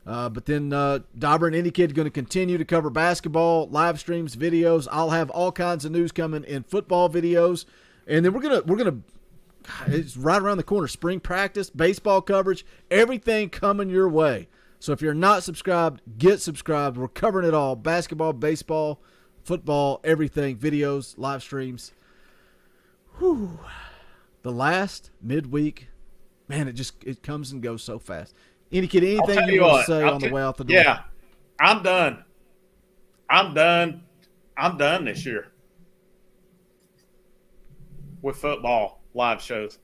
But then Dauber and Indie Kid are going to continue to cover basketball, live streams, videos. I'll have all kinds of news coming in football videos. And then we're gonna it's right around the corner. Spring practice, baseball coverage, everything coming your way. So if you're not subscribed, get subscribed. We're covering it all. Basketball, baseball, football, everything, videos, live streams. Whew. The last midweek, man, it comes and goes so fast. Indie Kid, anything you want to say on the way out the door? Yeah, I'm done. I'm done this year with football live shows.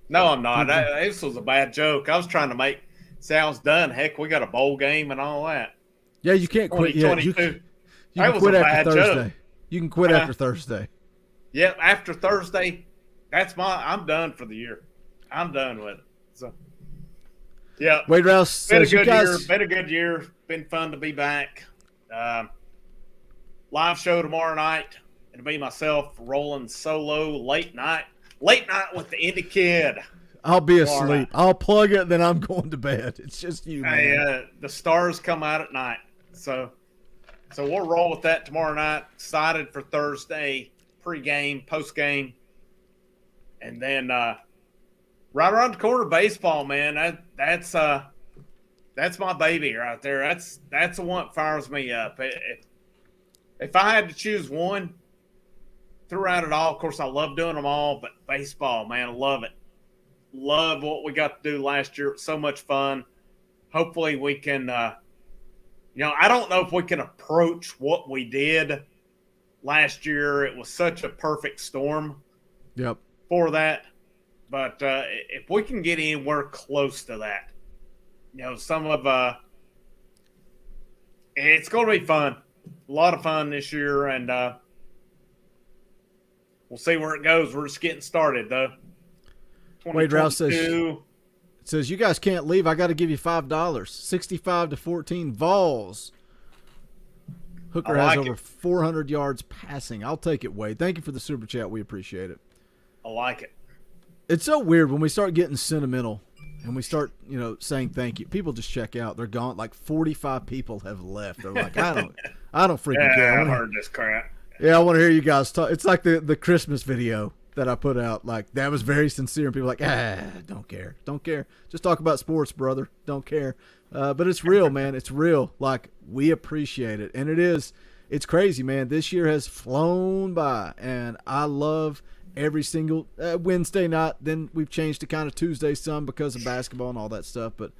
No, I'm not. This was a bad joke. I was trying to say I was done. Heck, we got a bowl game and all that. Yeah, you can't quit yet. You can quit after Thursday. You can quit after Thursday. Yep, after Thursday, I'm done for the year. I'm done with it. So. Yeah, Wade Rouse been a good year. Been a good year. Been fun to be back. Live show tomorrow night. It'll be myself rolling solo late night with the Indie Kid. I'll be asleep. I'll plug it, then I'm going to bed. It's just you, man. Hey, the stars come out at night, so we'll roll with that tomorrow night. Excited for Thursday pregame, postgame, and then. Right around the corner, baseball, man. That's my baby right there. That's the one that fires me up. If I had to choose one, throughout it all, of course, I love doing them all, but baseball, man, I love it. Love what we got to do last year. It was so much fun. Hopefully we can, I don't know if we can approach what we did last year. It was such a perfect storm for that. But if we can get anywhere close to that, some of it's going to be fun. A lot of fun this year, and we'll see where it goes. We're just getting started, though. Wade Rouse says, you guys can't leave. I got to give you $5. 65-14 Vols. Hooker has over 400 yards passing. I'll take it, Wade. Thank you for the super chat. We appreciate it. I like it. It's so weird when we start getting sentimental and we start, saying thank you. People just check out. They're gone. Like 45 people have left. They're like, I don't freaking care. I've heard this crap. Yeah, I want to hear you guys talk. It's like the Christmas video that I put out. Like, that was very sincere. And people are like, don't care. Don't care. Just talk about sports, brother. Don't care. But it's real, man. It's real. Like, we appreciate it. And it's crazy, man. This year has flown by. And I love every single Wednesday night. Then we've changed to kind of Tuesday some because of basketball and all that stuff. But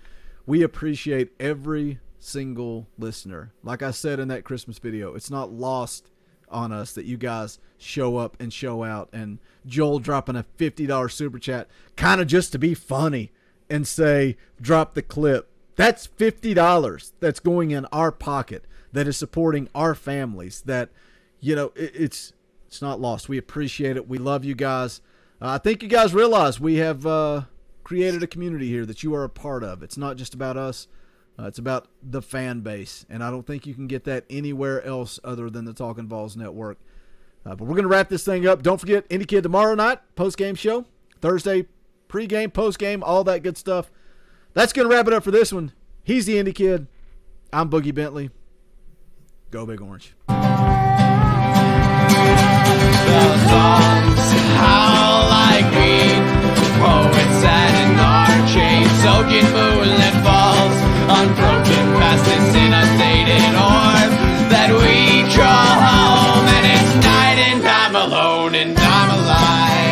we appreciate every single listener. Like I said in that Christmas video, it's not lost on us that you guys show up and show out. And Joel dropping a $50 super chat kind of just to be funny and say, drop the clip. That's $50 that's going in our pocket that is supporting our families. That, it's not lost. We appreciate it. We love you guys. I think you guys realize we have created a community here that you are a part of. It's not just about us. It's about the fan base. And I don't think you can get that anywhere else other than the Talkin VAWLS Network. But we're going to wrap this thing up. Don't forget, Indie Kid tomorrow night, post-game show. Thursday, pre-game, post-game, all that good stuff. That's going to wrap it up for this one. He's the Indie Kid. I'm Boogie Bentley. Go Big Orange. The songs howl like me, poets sat in our chains, soaking moonlit falls, unbroken past this inundated orb that we draw home, and it's night and I'm alone and I'm alive.